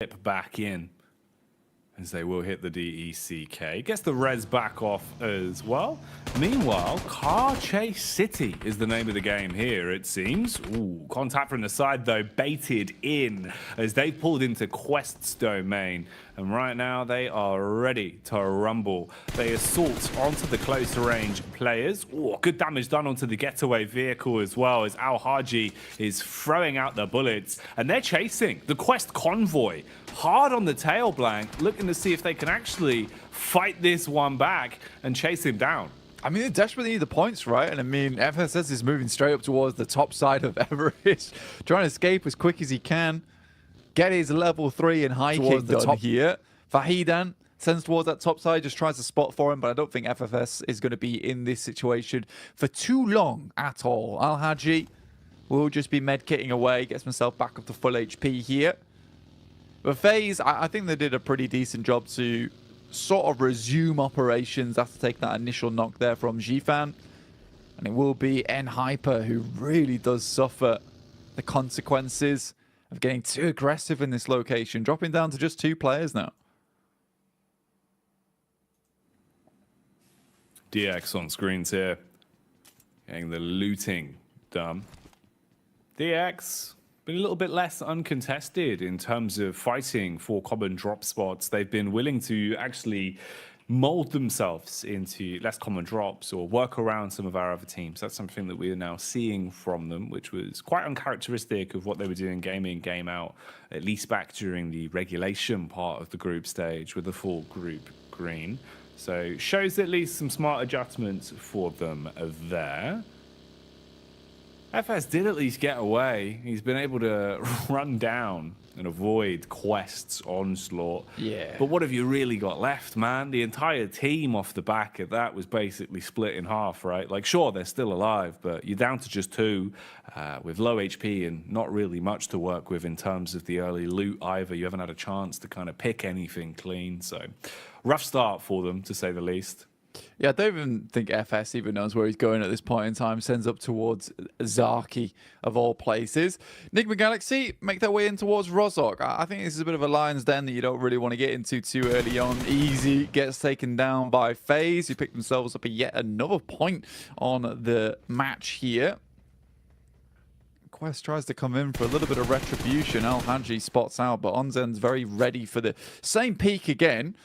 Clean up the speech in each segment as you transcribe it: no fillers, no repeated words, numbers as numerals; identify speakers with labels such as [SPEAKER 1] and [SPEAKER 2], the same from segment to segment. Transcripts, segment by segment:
[SPEAKER 1] Hip back in as they will hit the DECK. Gets the res back off as well. Meanwhile, Car Chase City is the name of the game here, it seems. Ooh, contact from the side, though, baited in as they pulled into Quest's domain. And right now, they are ready to rumble. They assault onto the close range players. Ooh, good damage done onto the getaway vehicle as well as Al Haji is throwing out the bullets. And they're chasing the Quest convoy hard on the tail blank, looking to see if they can actually fight this one back and chase him down.
[SPEAKER 2] I mean, they desperately need the points, right? And I mean, FSS is moving straight up towards the top side of Everest, trying to escape as quick as he can. Get his level 3 and high kick done here. Fahidan sends towards that top side, just tries to spot for him, but I don't think FFS is going to be in this situation for too long at all. Al Haji will just be medkitting away, gets himself back up to full HP here. But FaZe, I think they did a pretty decent job to sort of resume operations after taking that initial knock there from Jifan. And it will be N-Hyper who really does suffer the consequences of getting too aggressive in this location, dropping down to just 2 players now.
[SPEAKER 1] DX on screens here, getting the looting done. DX been a little bit less uncontested in terms of fighting for common drop spots. They've been willing to actually mold themselves into less common drops or work around some of our other teams. That's something that we are now seeing from them, which was quite uncharacteristic of what they were doing game in, game out, at least back during the regulation part of the group stage with the full group green. So shows at least some smart adjustments for them there. FS did at least get away. He's been able to run down and avoid Quest's onslaught.
[SPEAKER 2] Yeah.
[SPEAKER 1] But what have you really got left, man? The entire team off the back of that was basically split in half, right? Like, sure, they're still alive, but you're down to just 2 with low HP and not really much to work with in terms of the early loot either. You haven't had a chance to kind of pick anything clean. So rough start for them, to say the least.
[SPEAKER 2] Yeah, I don't even think FS even knows where he's going at this point in time. Sends up towards Zaki, of all places. Enigma Galaxy make their way in towards Rozhok. I think this is a bit of a lion's den that you don't really want to get into too early on. Easy gets taken down by FaZe, who pick themselves up yet another point on the match here. Quest tries to come in for a little bit of retribution. Al Haji spots out, but Onzen's very ready for the same peak again.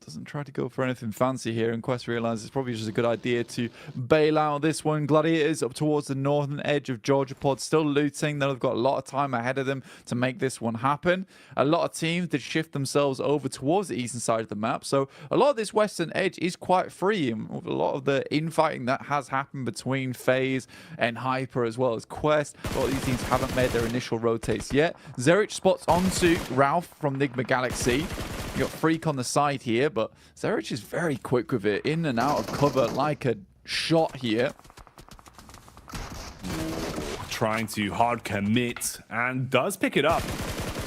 [SPEAKER 2] Doesn't try to go for anything fancy here, and Quest realizes it's probably just a good idea to bail out this one. Gladiators up towards the northern edge of Georgia Pod, still looting. They've got a lot of time ahead of them to make this one happen. A lot of teams did shift themselves over towards the eastern side of the map, so a lot of this western edge is quite free, and with a lot of the infighting that has happened between FaZe and Hyper as well as Quest, a lot of these teams haven't made their initial rotates yet. Zerich spots onto Ralph from Enigma Galaxy. You got Freak on the side here, but Zerich is very quick with it, in and out of cover like a shot here.
[SPEAKER 1] Trying to hard commit and does pick it up,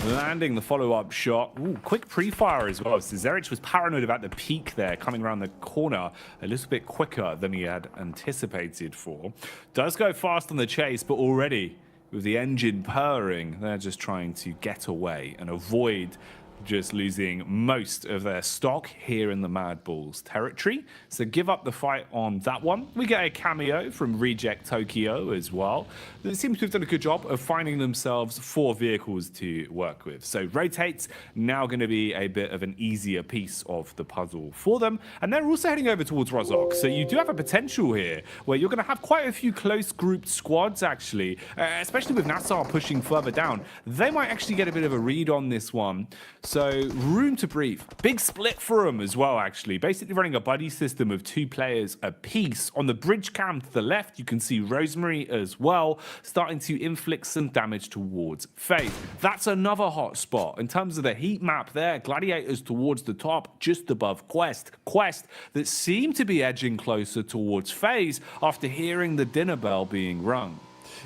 [SPEAKER 1] landing the follow-up shot. Ooh, quick pre-fire as well. So Zerich was paranoid about the peak there, coming around the corner a little bit quicker than he had anticipated for. Does go fast on the chase, but already with the engine purring, they're just trying to get away and avoid just losing most of their stock here in the Mad Bulls territory. So give up the fight on that one. We get a cameo from Reject Tokyo as well. They seem to have done a good job of finding themselves 4 vehicles to work with. So rotates now going to be a bit of an easier piece of the puzzle for them. And they're also heading over towards Rozhok. So you do have a potential here where you're going to have quite a few close grouped squads actually, especially with Nassar pushing further down. They might actually get a bit of a read on this one. So room to breathe. Big split for them as well, actually. Basically running a buddy system of 2 players apiece. On the bridge cam to the left, you can see Rosemary as well, starting to inflict some damage towards FaZe. That's another hot spot. In terms of the heat map there, Gladiators towards the top, just above Quest. Quest that seem to be edging closer towards FaZe after hearing the dinner bell being rung.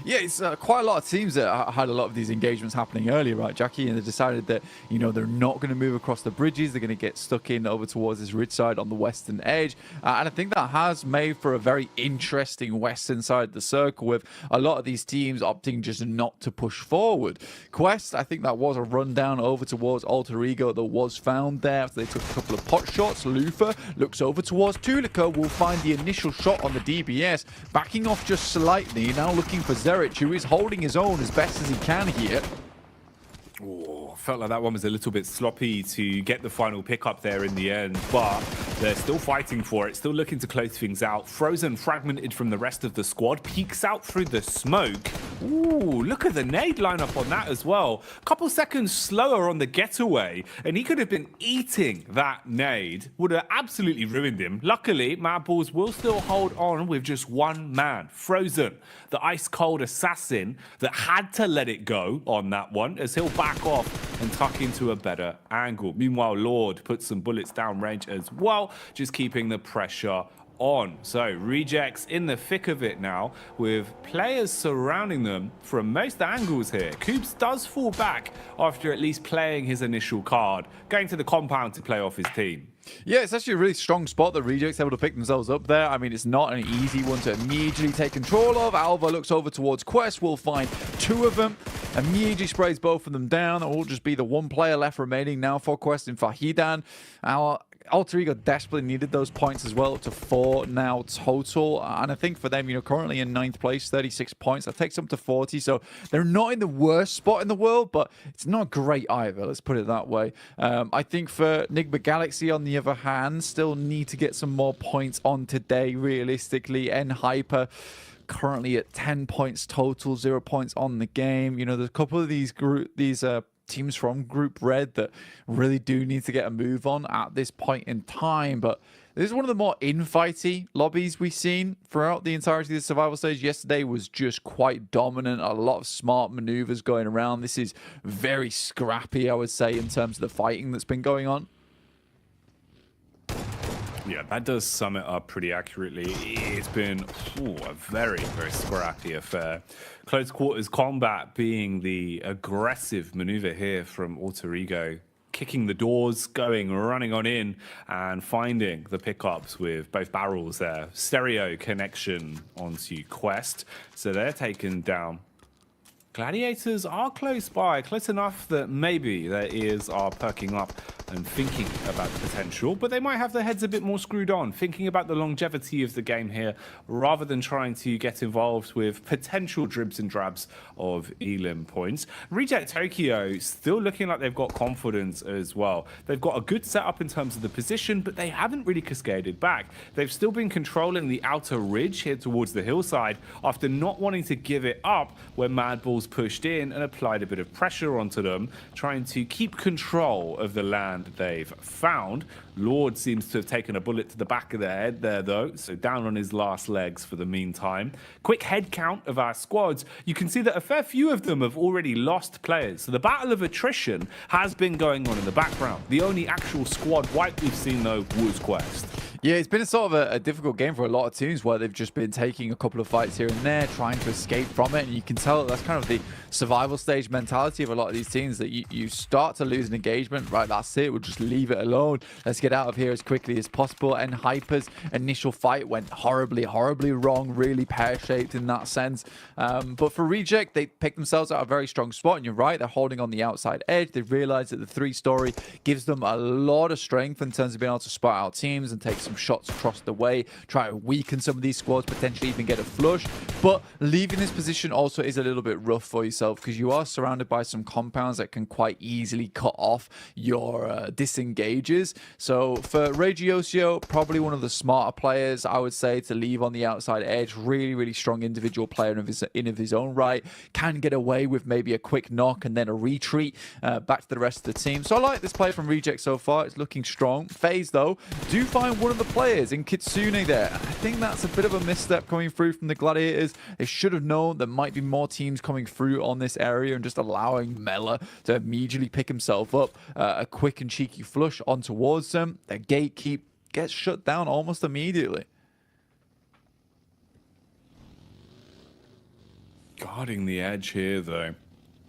[SPEAKER 2] Yeah, it's quite a lot of teams that had a lot of these engagements happening earlier, right, Jackie? And they decided that, you know, they're not going to move across the bridges. They're going to get stuck in over towards this ridge side on the western edge. And I think that has made for a very interesting western side of the circle, with a lot of these teams opting just not to push forward. Quest, I think that was a rundown over towards Alter Ego that was found there after they took a couple of pot shots. Luther looks over towards Tulika, will find the initial shot on the DBS, backing off just slightly, now looking for Zerich, who is holding his own as best as he can here.
[SPEAKER 1] Oh, felt like that one was a little bit sloppy to get the final pickup there in the end, but they're still fighting for it, still looking to close things out. Frozen, fragmented from the rest of the squad, peeks out through the smoke. Ooh, look at the nade lineup on that as well. A couple seconds slower on the getaway, and he could have been eating that nade. Would have absolutely ruined him. Luckily, Mad Balls will still hold on with just one man. Frozen, the ice-cold assassin that had to let it go on that one, as he'll back off and tuck into a better angle. Meanwhile, Lord puts some bullets down range as well, just keeping the pressure on. So Rejects in the thick of it now, with players surrounding them from most angles here. Coops does fall back after at least playing his initial card, going to the compound to play off his team.
[SPEAKER 2] Yeah, it's actually a really strong spot that Reject's able to pick themselves up there. I mean, it's not an easy one to immediately take control of. Alva looks over towards Quest, will find two of them, immediately sprays both of them down. It will just be the one player left remaining now for Quest in Fahidan. Our Alter Ego desperately needed those points as well, up to 4 now total. And I think for them, you know, currently in 9th place, 36 points. That takes them to 40. So they're not in the worst spot in the world, but it's not great either. Let's put it that way. I think for Nigma Galaxy, on the other hand, still need to get some more points on today, realistically. N-Hyper currently at 10 points total, 0 points on the game. You know, there's a couple of these teams from Group Red that really do need to get a move on at this point in time, but this is one of the more infighty lobbies we've seen throughout the entirety of the survival stage. Yesterday was just quite dominant, a lot of smart maneuvers going around. This is very scrappy, I would say, in terms of the fighting that's been going on.
[SPEAKER 1] Yeah, that does sum it up pretty accurately. It's been a very, very scrappy affair. Close quarters combat being the aggressive maneuver here from Alter Ego. Kicking the doors, running on in, and finding the pickups with both barrels there. Stereo connection onto Quest. So they're taken down. Gladiators are close by, close enough that maybe their ears are perking up and thinking about the potential, but they might have their heads a bit more screwed on, thinking about the longevity of the game here, rather than trying to get involved with potential dribs and drabs of Elim points. Reject Tokyo still looking like they've got confidence as well. They've got a good setup in terms of the position, but they haven't really cascaded back. They've still been controlling the outer ridge here towards the hillside after not wanting to give it up when Mad Balls pushed in and applied a bit of pressure onto them, trying to keep control of the land they've found. Lord seems to have taken a bullet to the back of the head there, though, so down on his last legs for the meantime. Quick head count of our squads. You can see that a fair few of them have already lost players, so the battle of attrition has been going on in the background. The only actual squad wipe we've seen, though, was Quest.
[SPEAKER 2] Yeah, it's been a sort of a difficult game for a lot of teams where they've just been taking a couple of fights here and there, trying to escape from it. And you can tell that's kind of the survival stage mentality of a lot of these teams, that you start to lose an engagement. Right, that's it. We'll just leave it alone. Let's get out of here as quickly as possible. And Hyper's initial fight went horribly, horribly wrong, really pear-shaped in that sense. But for Reject, they picked themselves out a very strong spot. And you're right, they're holding on the outside edge. They've realized that the 3-story gives them a lot of strength in terms of being able to spot out teams and take some shots across the way, try to weaken some of these squads, potentially even get a flush. But leaving this position also is a little bit rough for yourself, because you are surrounded by some compounds that can quite easily cut off your disengages. So for Regiosio, probably one of the smarter players, I would say, to leave on the outside edge. Really, really strong individual player in of his own right. Can get away with maybe a quick knock and then a retreat back to the rest of the team. So I like this play from Reject so far. It's looking strong. FaZe, though, do find one of the players in Kitsune there. I think that's a bit of a misstep coming through from the Gladiators. They should have known there might be more teams coming through on this area, and just allowing Mela to immediately pick himself up a quick and cheeky flush on towards them. Their gatekeep gets shut down almost immediately.
[SPEAKER 1] Guarding the edge here, though.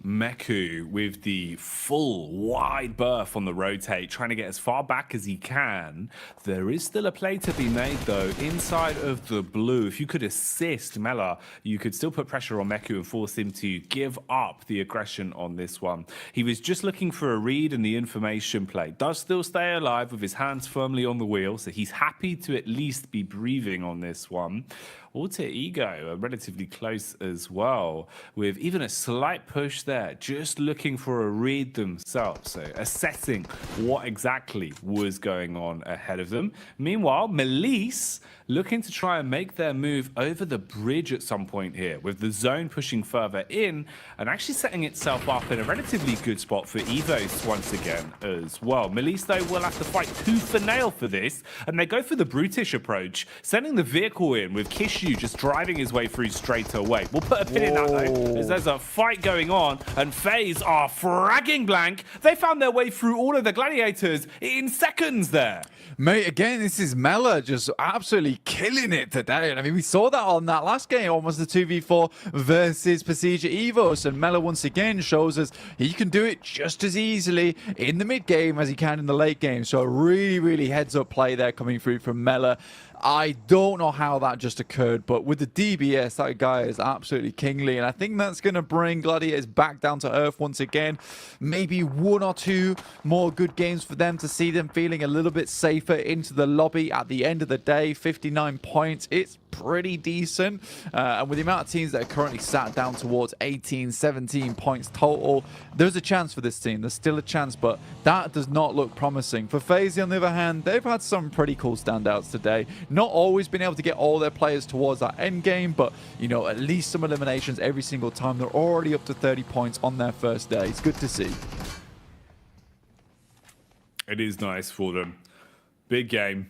[SPEAKER 1] Meku with the full wide berth on the rotate, trying to get as far back as he can. There is still a play to be made, though, inside of the blue. If you could assist Mela, you could still put pressure on Meku and force him to give up the aggression on this one. He was just looking for a read and the information play. Does still stay alive with his hands firmly on the wheel, so he's happy to at least be breathing on this one. Alter Ego are relatively close as well, with even a slight push there, just looking for a read themselves, so assessing what exactly was going on ahead of them. Meanwhile, Melisse looking to try and make their move over the bridge at some point here, with the zone pushing further in and actually setting itself up in a relatively good spot for Evos once again as well. Melisse, though, will have to fight tooth and nail for this, and they go for the brutish approach, sending the vehicle in with Kishu just driving his way through straight away. We'll put a pin in that, though, as there's a fight going on, and FaZe are fragging blank. They found their way through all of the gladiators in seconds there.
[SPEAKER 2] Mate, again, this is Mela just absolutely killing it today. And I mean, we saw that on that last game, almost the 2v4 versus Pasija Evos. And Mela once again shows us he can do it just as easily in the mid game as he can in the late game. So a really, really heads up play there coming through from Mela. I don't know how that just occurred, but with the DBS, that guy is absolutely kingly, and I think that's going to bring Gladiators back down to earth once again. Maybe one or two more good games for them to see them feeling a little bit safer into the lobby at the end of the day. 59 points, it's pretty decent, and with the amount of teams that are currently sat down towards 18, 17 points total, there's a chance for this team. There's still a chance, but that does not look promising. For FaZe, on the other hand, they've had some pretty cool standouts today. Not always been able to get all their players towards that end game, but, you know, at least some eliminations every single time. They're already up to 30 points on their first day. It's good to see.
[SPEAKER 1] It is nice for them. Big game.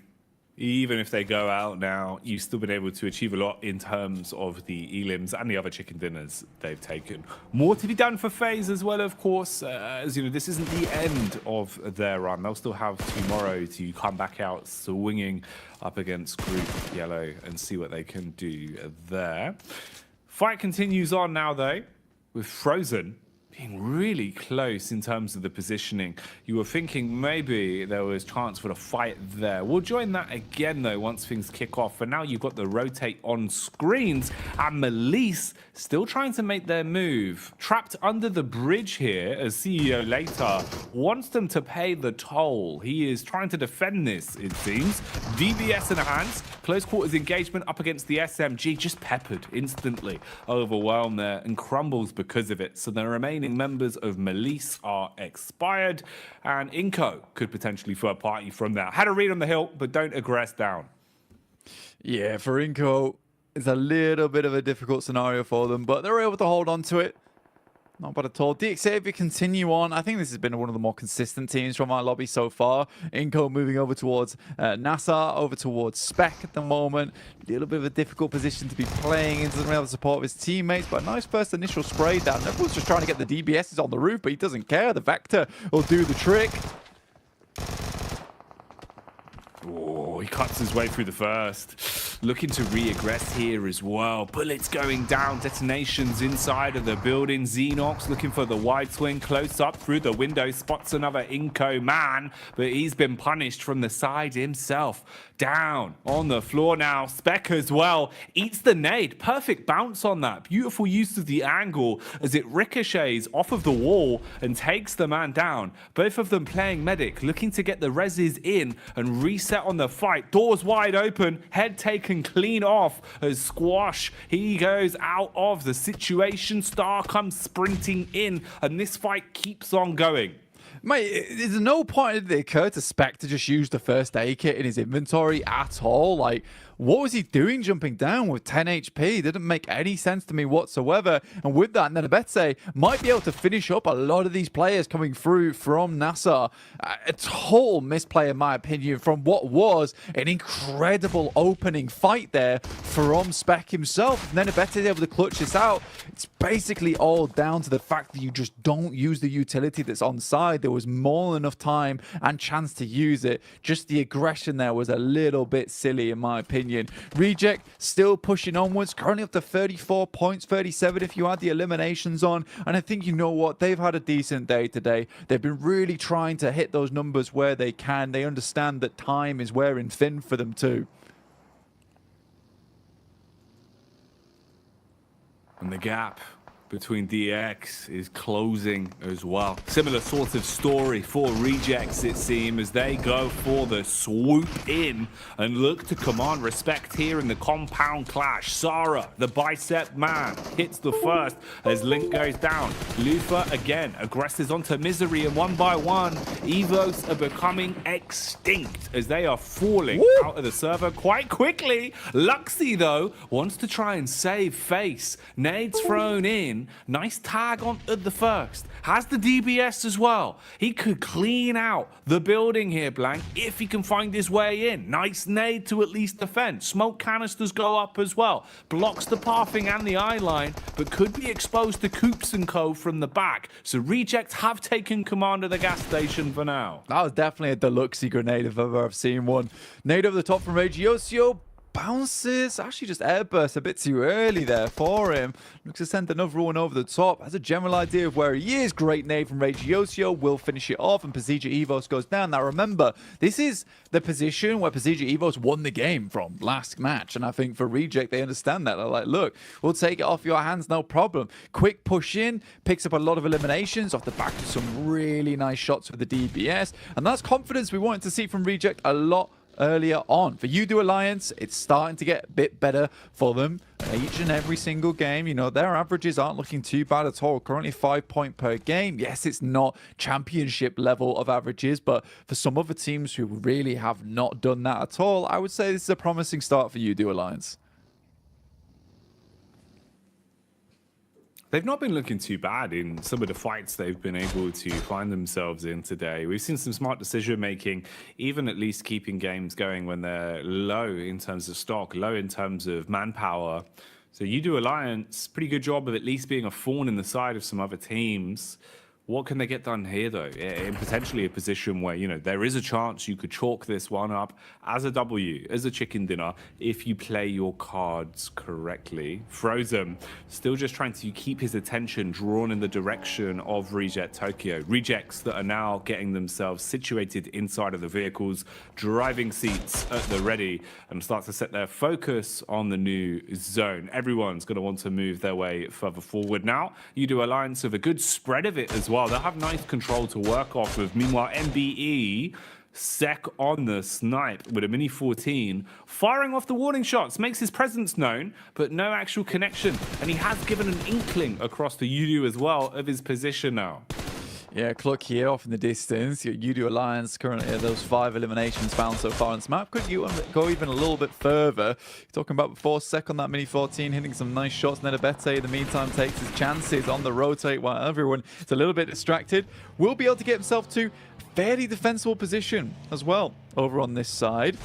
[SPEAKER 1] Even if they go out now, you've still been able to achieve a lot in terms of the elims and the other chicken dinners they've taken. More to be done for FaZe as well, of course. As you know, this isn't the end of their run. They'll still have tomorrow to come back out swinging up against Group Yellow and see what they can do there. Fight continues on now, though, with Frozen being really close in terms of the positioning. You were thinking maybe there was chance for the fight there. We'll join that again, though, once things kick off. For now, you've got the rotate on screens, and Melisse still trying to make their move. Trapped under the bridge here, as CEO later wants them to pay the toll. He is trying to defend this, it seems. DBS in the hands. Close quarters engagement up against the SMG, just peppered instantly. Overwhelmed there and crumbles because of it. So the remaining members of Melisse are expired, and Inco could potentially throw a party from that. Had a read on the hill, but don't aggress down.
[SPEAKER 2] Yeah, for Inco, it's a little bit of a difficult scenario for them, but they're able to hold on to it. Not bad at all. DXAV continue on. I think this has been one of the more consistent teams from our lobby so far. Inco moving over towards NASA, over towards Spec at the moment. A little bit of a difficult position to be playing in. Doesn't really have the support of his teammates, but a nice first initial spray down. Everyone's just trying to get the DBSs on the roof, but he doesn't care. The Vector will do the trick.
[SPEAKER 1] Oh, he cuts his way through the first. Looking to re-aggress here as well. Bullets going down, detonations inside of the building. Xenox looking for the wide swing, close up through the window, spots another Inco man, but he's been punished from the side himself. Down on the floor now. Spec as well, eats the nade. Perfect bounce on that. Beautiful use of the angle as it ricochets off of the wall and takes the man down. Both of them playing medic, looking to get the reses in and reset on the fight. Doors wide open, head taken clean off as Squash, he goes out of the situation. Star comes sprinting in, and this fight keeps on going.
[SPEAKER 2] Mate, there's no point did it occur to Spec to just use the first aid kit in his inventory at all. Like, what was he doing jumping down with 10 HP? It didn't make any sense to me whatsoever. And with that, Nenabetse might be able to finish up a lot of these players coming through from NASA. A total misplay, in my opinion, from what was an incredible opening fight there from Spec himself. Nenabetse is able to clutch this out. It's basically all down to the fact that you just don't use the utility that's on side. They was more than enough time and chance to use it. Just the aggression there was a little bit silly in my opinion. Reject still pushing onwards, currently up to 34 points, 37 if you add the eliminations on. And I think, you know what, they've had a decent day today. They've been really trying to hit those numbers where they can. They understand that time is wearing thin for them too.
[SPEAKER 1] And the gap between DX is closing as well. Similar sort of story for Rejects, it seems, as they go for the swoop in and look to command respect here in the compound clash. Sarah, the bicep man, hits the first as Link goes down. Lufa again aggresses onto Misery, and one by one, Evos are becoming extinct as they are falling out of the server quite quickly. Luxy, though, wants to try and save face. Nade's thrown in. Nice tag on at the first. Has the DBS as well. He could clean out the building here, Blank, if he can find his way in. Nice nade to at least defend. Smoke canisters go up as well. Blocks the pathing and the eye line, but could be exposed to Coops and Co from the back. So Rejects have taken command of the gas station for now.
[SPEAKER 2] That was definitely a deluxe grenade if I've ever seen one. Nade over the top from Regiosio. Bounces, actually just airburst a bit too early there for him. Looks to send another one over the top. Has a general idea of where he is. Great nade from Regiosio. Will finish it off and Pazija Evos goes down. Now remember, this is the position where Pazija Evos won the game from last match. And I think for Reject, they understand that. They're like, look, we'll take it off your hands, no problem. Quick push in, picks up a lot of eliminations off the back of some really nice shots with the DBS. And that's confidence we wanted to see from Reject a lot earlier on. For Udo Alliance, it's starting to get a bit better for them each and every single game. You know, their averages aren't looking too bad at all. Currently 5 points per game. Yes, it's not championship level of averages, but for some other teams who really have not done that at all, I would say this is a promising start for Udo Alliance.
[SPEAKER 1] They've not been looking too bad in some of the fights they've been able to find themselves in today. We've seen some smart decision-making, even at least keeping games going when they're low in terms of stock, low in terms of manpower. So Udo Alliance, pretty good job of at least being a thorn in the side of some other teams. What can they get done here, though? In potentially a position where, you know, there is a chance you could chalk this one up as a W, as a chicken dinner, if you play your cards correctly. Frozen, still just trying to keep his attention drawn in the direction of Reject Tokyo. Rejects that are now getting themselves situated inside of the vehicles, driving seats at the ready, and start to set their focus on the new zone. Everyone's going to want to move their way further forward now. Udo Alliance with a good spread of it as well. They'll have nice control to work off of. Meanwhile, MBE, Sec on the snipe with a Mini 14, firing off the warning shots, makes his presence known, but no actual connection. And he has given an inkling across the Udo as well of his position now.
[SPEAKER 2] Yeah, Cluck here off in the distance. Your Udo Alliance currently at those 5 eliminations found so far on this map. Could you go even a little bit further? Talking about before, Sec on that Mini 14, hitting some nice shots. Nedabete in the meantime takes his chances on the rotate while everyone is a little bit distracted. Will be able to get himself to fairly defensible position as well over on this side.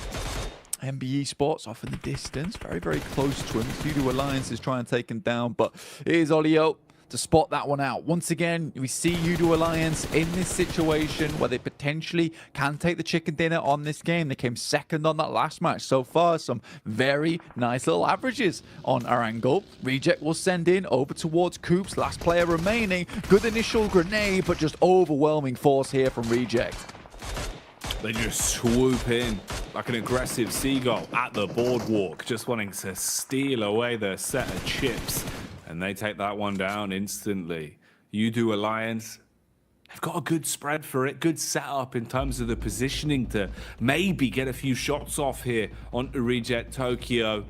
[SPEAKER 2] MBE Sports off in the distance, very, very close to him. Udo Alliance is trying to take him down, but it is Olio to spot that one out. Once again, we see Udo Alliance in this situation where they potentially can take the chicken dinner on this game. They came second on that last match. So far, some very nice little averages on our angle. Reject will send in over towards Coops, last player remaining. Good initial grenade, but just overwhelming force here from Reject.
[SPEAKER 1] They just swoop in like an aggressive seagull at the boardwalk, just wanting to steal away their set of chips. And they take that one down instantly. Udo Alliance have got a good spread for it, good setup in terms of the positioning to maybe get a few shots off here onto Reject Tokyo.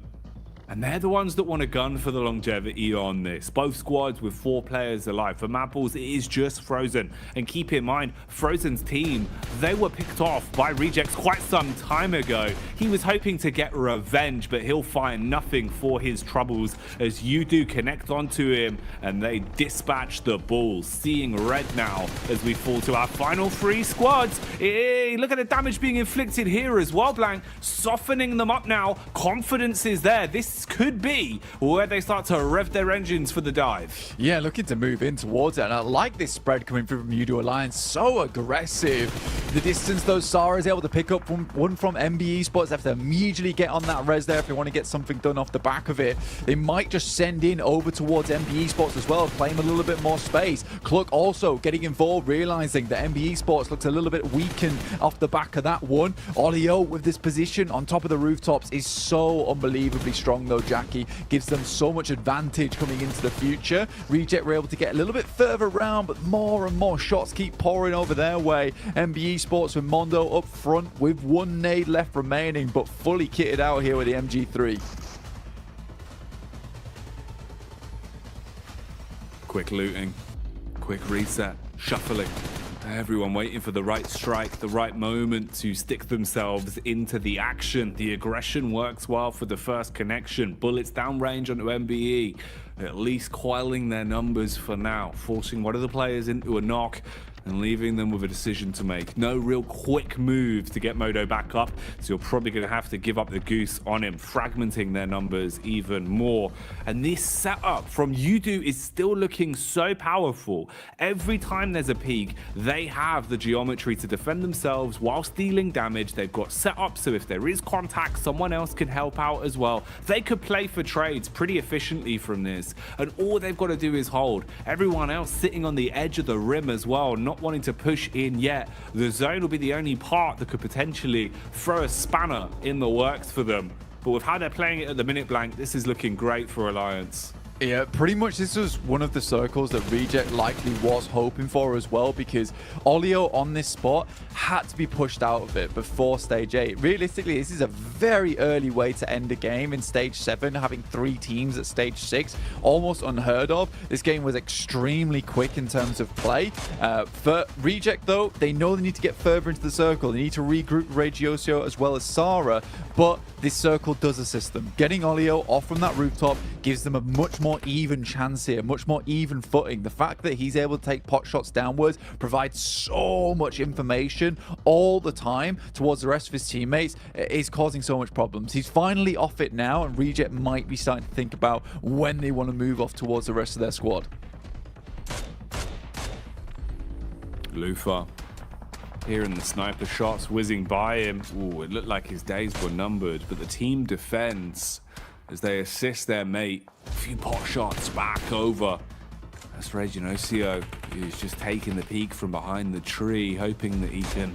[SPEAKER 1] And they're the ones that want a gun for the longevity on this. Both squads with 4 players alive. For Mapples, it is just Frozen. And keep in mind, Frozen's team, they were picked off by Rejects quite some time ago. He was hoping to get revenge, but he'll find nothing for his troubles as you do connect onto him and they dispatch the ball. Seeing red now as we fall to our final 3 squads. Hey, look at the damage being inflicted here as well, Blank. Softening them up now. Confidence is there. This this could be where they start to rev their engines for the dive.
[SPEAKER 2] Yeah, looking to move in towards it. And I like this spread coming through from Udo Alliance. So aggressive. The distance, though, Sara is able to pick up one from MBE Sports. They have to immediately get on that res there if they want to get something done off the back of it. They might just send in over towards MBE Sports as well, claim a little bit more space. Cluck also getting involved, realizing that MBE Sports looks a little bit weakened off the back of that one. Olio with this position on top of the rooftops is so unbelievably strong, though. Jackie gives them so much advantage coming into the future. Reject were able to get a little bit further around, but more and more shots keep pouring over their way. MBE Sports with Mondo up front with one nade left remaining, but fully kitted out here with the MG3.
[SPEAKER 1] Quick looting, quick reset, shuffling. Everyone waiting for the right strike, the right moment to stick themselves into the action. The aggression works well for the first connection. Bullets downrange onto MBE, at least coiling their numbers for now, forcing one of the players into a knock and leaving them with a decision to make. No real quick move to get Modo back up, so you're probably going to have to give up the goose on him, fragmenting their numbers even more. And this setup from Udo is still looking so powerful. Every time there's a peak, they have the geometry to defend themselves whilst dealing damage. They've got set up, so if there is contact, someone else can help out as well. They could play for trades pretty efficiently from this, and all they've got to do is hold. Everyone else sitting on the edge of the rim as well, not wanting to push in yet. The zone will be the only part that could potentially throw a spanner in the works for them. But with how they're playing it at the minute blank, this is looking great for Alliance.
[SPEAKER 2] Yeah, pretty much this was one of the circles that Reject likely was hoping for as well, because Olio on this spot had to be pushed out of it before stage 8. Realistically, this is a very early way to end a game in stage 7, having 3 teams at stage 6, almost unheard of. This game was extremely quick in terms of play. For Reject, though, they know they need to get further into the circle. They need to regroup Regiosio as well as Sara, but this circle does assist them. Getting Olio off from that rooftop gives them a much more even chance here, much more even footing. The fact that he's able to take pot shots downwards provides so much information all the time towards the rest of his teammates is causing so much problems. He's finally off it now, and Reject might be starting to think about when they want to move off towards the rest of their squad.
[SPEAKER 1] Lufa hearing the sniper shots whizzing by him. Ooh, it looked like his days were numbered, but the team defends as they assist their mate. A few pot shots back over. That's Reginosio, who's just taking the peek from behind the tree, hoping that he can,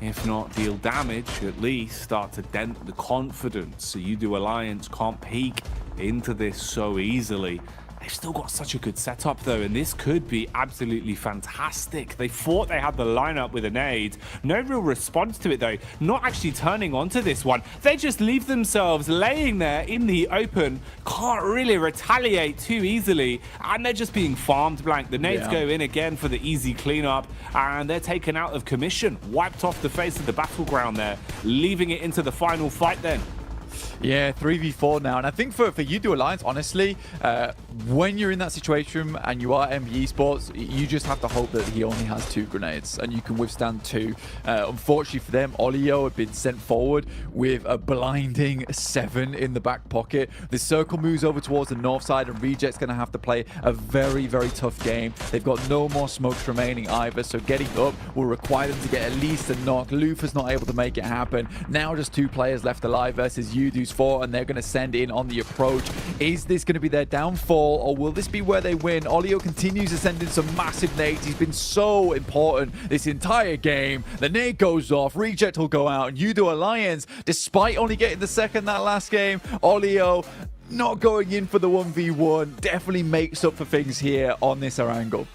[SPEAKER 1] if not deal damage, at least start to dent the confidence. So Udo Alliance can't peek into this so easily. They've still got such a good setup though, and this could be absolutely fantastic. They thought they had the lineup with a nade. No real response to it though. Not actually turning onto this one. They just leave themselves laying there in the open. Can't really retaliate too easily, and they're just being farmed blank. The nades go in again for the easy cleanup, and they're taken out of commission. Wiped off the face of the battleground there, leaving it into the final fight then.
[SPEAKER 2] Yeah, 3v4 now. And I think for Udo Alliance, honestly, when you're in that situation and you are MBE Sports, you just have to hope that he only has 2 grenades and you can withstand 2. Unfortunately for them, Olio had been sent forward with a blinding 7 in the back pocket. The circle moves over towards the north side, and Reject's going to have to play a very, very tough game. They've got no more smokes remaining either, so getting up will require them to get at least a knock. Lufa's not able to make it happen. Now just 2 players left alive versus Udo's 4, and they're going to send in on the approach. Is this going to be their downfall, or will this be where they win? Olio continues to send in some massive nades. He's been so important this entire game. The nade goes off, Reject will go out, and Udo Alliance, despite only getting the second that last game, Olio not going in for the 1v1 definitely makes up for things here on this Arango.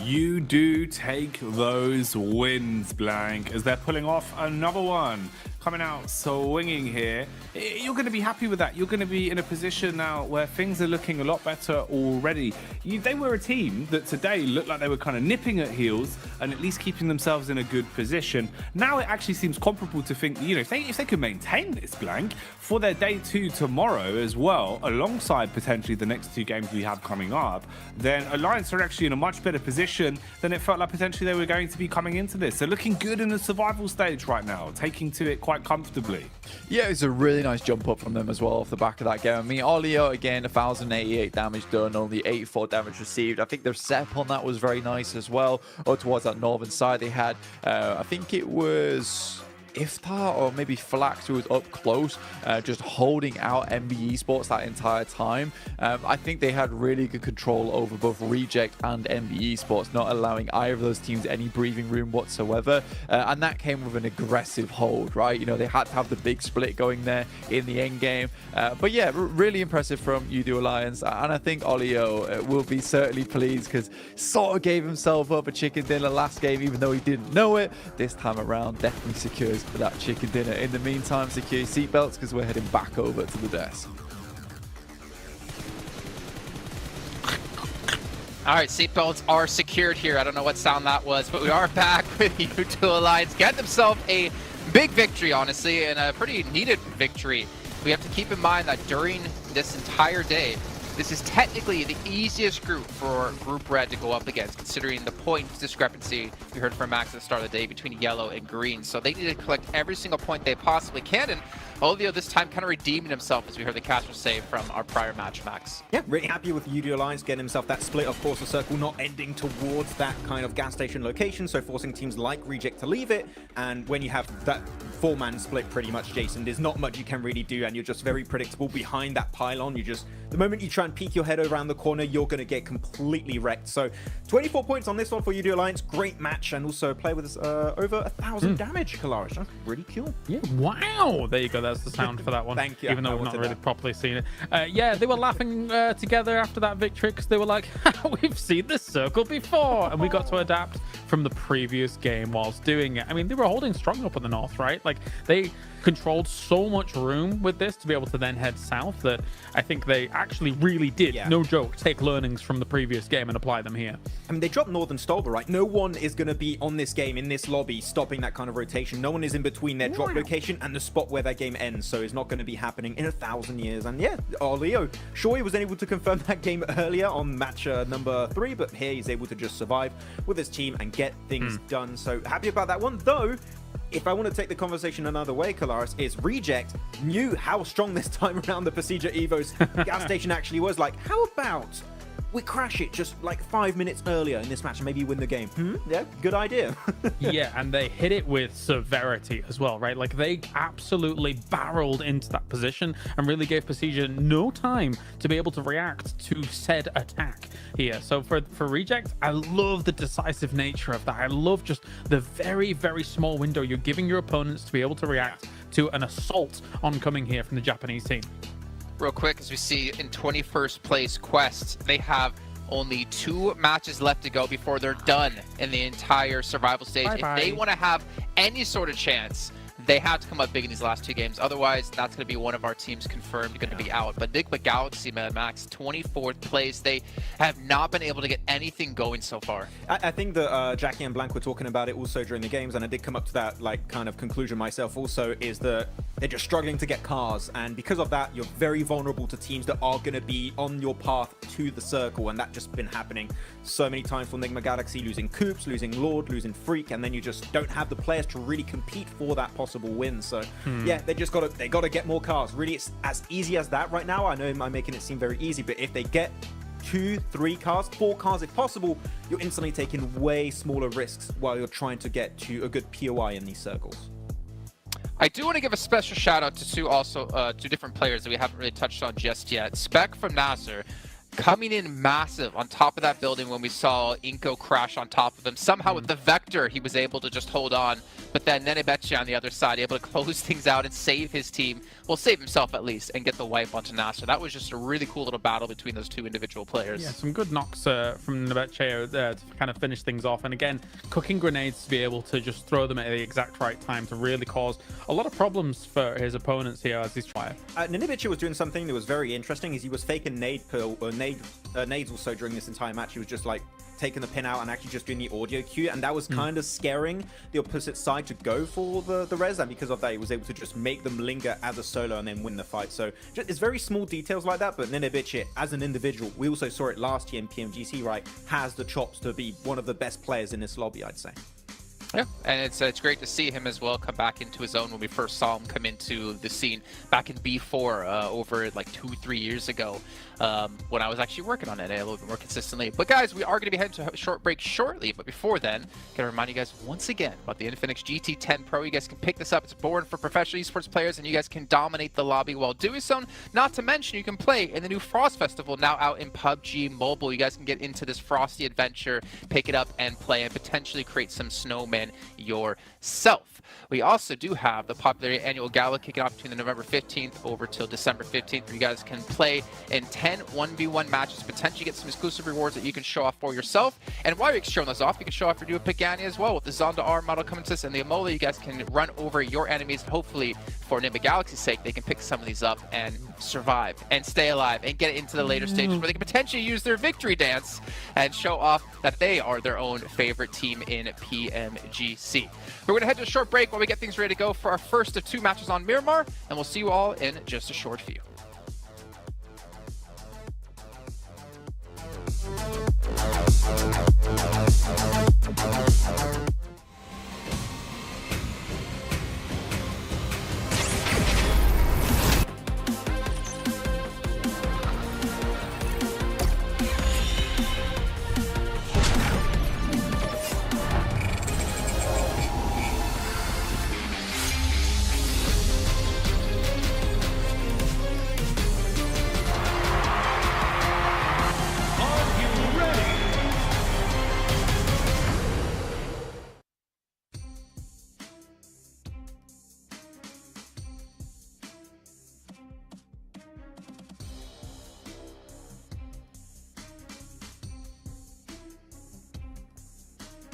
[SPEAKER 1] You do take those wins, blank, as they're pulling off another one. Coming out swinging here. You're going to be happy with that. You're going to be in a position now where things are looking a lot better already. They were a team that today looked like they were kind of nipping at heels and at least keeping themselves in a good position. Now it actually seems comparable to think, you know, if they could maintain this blank for their day 2 tomorrow as well, alongside potentially the next 2 games we have coming up, then Alliance are actually in a much better position than it felt like potentially they were going to be coming into this. They're looking good in the survival stage right now, taking to it quite quite comfortably.
[SPEAKER 2] Yeah, it's a really nice jump up from them as well off the back of that game. I mean, Olio, again, 1,088 damage done, only 84 damage received. I think their setup on that was very nice as well. Or towards that northern side, they had, I think it was Iftar or maybe Flax, who was up close, just holding out MBE Sports that entire time. I think they had really good control over both Reject and MBE Sports, not allowing either of those teams any breathing room whatsoever. And that came with an aggressive hold, right? You know, they had to have the big split going there in the end game. But yeah, really impressive from Udo Alliance. And I think Olio will be certainly pleased, because sort of gave himself up a chicken dinner last game, even though he didn't know it. This time around, definitely secures that chicken dinner. In the meantime, secure your seatbelts, because we're heading back over to the desk.
[SPEAKER 3] All right, seatbelts are secured here. I don't know what sound that was, but we are back with U2 Alliance. Get themselves a big victory, honestly, and a pretty needed victory. We have to keep in mind that during this entire day, this is technically the easiest group for Group Red to go up against, considering the point discrepancy we heard from Max at the start of the day between yellow and green. So they need to collect every single point they possibly can, and Olio this time kind of redeeming himself, as we heard the caster say from our prior match, Max.
[SPEAKER 4] Yeah, really happy with UD Alliance getting himself that split. Of course, the circle not ending towards that kind of gas station location, so forcing teams like Reject to leave it. And when you have that four-man split, pretty much, Jason, there's not much you can really do, and you're just very predictable behind that pylon. You just, the moment you try and peek your head around the corner, you're going to get completely wrecked. So 24 points on this one for UD Alliance. Great match, and also play with over 1,000 damage, Kalaris. Huh? Really cool.
[SPEAKER 5] Yeah, wow. There you go. That's the sound for that one.
[SPEAKER 4] Thank you.
[SPEAKER 5] Even though we've not really properly seen it. Yeah, they were laughing together after that victory, because they were like, we've seen this circle before. And we got to adapt from the previous game whilst doing it. I mean, they were holding strong up in the north, right? Like, they controlled so much room with this to be able to then head south that I think they actually really did, no joke, take learnings from the previous game and apply them here.
[SPEAKER 4] I mean, they dropped Northern Stolber, right? No one is going to be on this game, in this lobby, stopping that kind of rotation. No one is in between their drop location and the spot where their game ends, so it's not going to be happening in 1,000 years. And yeah, Leo, sure, he was able to confirm that game earlier on match number 3, but here he's able to just survive with his team and get things done. So happy about that one, though. If I want to take the conversation another way, Kalaris, is Reject knew how strong this time around the Procedure Evo's gas station actually was. Like, how about we crash it just like 5 minutes earlier in this match and maybe win the game? Yeah, good idea.
[SPEAKER 5] Yeah, and they hit it with severity as well, right? Like, they absolutely barreled into that position and really gave Procedure no time to be able to react to said attack here. So for Reject, I love the decisive nature of that. I love just the very, very small window you're giving your opponents to be able to react to an assault oncoming here from the Japanese team.
[SPEAKER 3] Real quick, as we see in 21st place Quest, they have only 2 matches left to go before they're done in the entire survival stage.
[SPEAKER 5] Bye-bye.
[SPEAKER 3] If they want to have any sort of chance, they have to come up big in these last 2 games. Otherwise, that's going to be one of our teams confirmed going to be out. But Enigma Galaxy, man, Max, 24th place. They have not been able to get anything going so far.
[SPEAKER 4] I think that Jackie and Blank were talking about it also during the games, and I did come up to that like kind of conclusion myself also, is that they're just struggling to get cars, and because of that, you're very vulnerable to teams that are going to be on your path to the circle, and that's just been happening so many times for Enigma Galaxy, losing Coops, losing Lord, losing Freak, and then you just don't have the players to really compete for that possible win. So yeah, they got to get more cars. Really, it's as easy as that right now. I know I'm making it seem very easy, but if they get 2, 3 cars, 4 cars if possible, you're instantly taking way smaller risks while you're trying to get to a good POI in these circles.
[SPEAKER 3] I do want to give a special shout out to two different players that we haven't really touched on just yet. Spec from Nasser, coming in massive on top of that building when we saw Inko crash on top of him. Somehow with the Vector, he was able to just hold on. But then Nenebechi on the other side, able to close things out and save his team. Well, save himself at least, and get the wipe onto Nasser. That was just a really cool little battle between those 2 individual players.
[SPEAKER 5] Yeah, some good knocks from Nenebechi to kind of finish things off. And again, cooking grenades to be able to just throw them at the exact right time to really cause a lot of problems for his opponents here as he's trying.
[SPEAKER 4] Nenebechi was doing something that was very interesting, is he was faking nades also during this entire match. He was just like taking the pin out and actually just doing the audio cue, and that was kind of scaring the opposite side to go for the res, and because of that, he was able to just make them linger as a solo and then win the fight. So it's very small details like that, but Nenebechi as an individual, we also saw it last year in PMGC, right, has the chops to be one of the best players in this lobby, I'd say.
[SPEAKER 3] Yeah, and it's great to see him as well come back into his own when we first saw him come into the scene back in B4 over like 2-3 years ago when I was actually working on it a little bit more consistently. But guys, we are going to be heading to a short break shortly, but before then, going to remind you guys once again about the Infinix GT10 Pro. You guys can pick this up. It's born for professional esports players, and you guys can dominate the lobby while doing so. Not to mention, you can play in the new Frost Festival now out in PUBG Mobile. You guys can get into this frosty adventure, pick it up and play, and potentially create some snowmen yourself. We also do have the popular annual gala kicking off between the November 15th over till December 15th, where you guys can play in 10 1v1 matches, potentially get some exclusive rewards that you can show off for yourself. And while you're showing those off, you can show off your new Pagani as well with the Zonda R model coming to us and the Amola. You guys can run over your enemies, and hopefully for Nimba Galaxy's sake, they can pick some of these up and survive and stay alive and get into the later stages where they can potentially use their victory dance and show off that they are their own favorite team in PMGC. We're going to head to a short break while we get things ready to go for our first of 2 matches on Miramar, and we'll see you all in just a short few.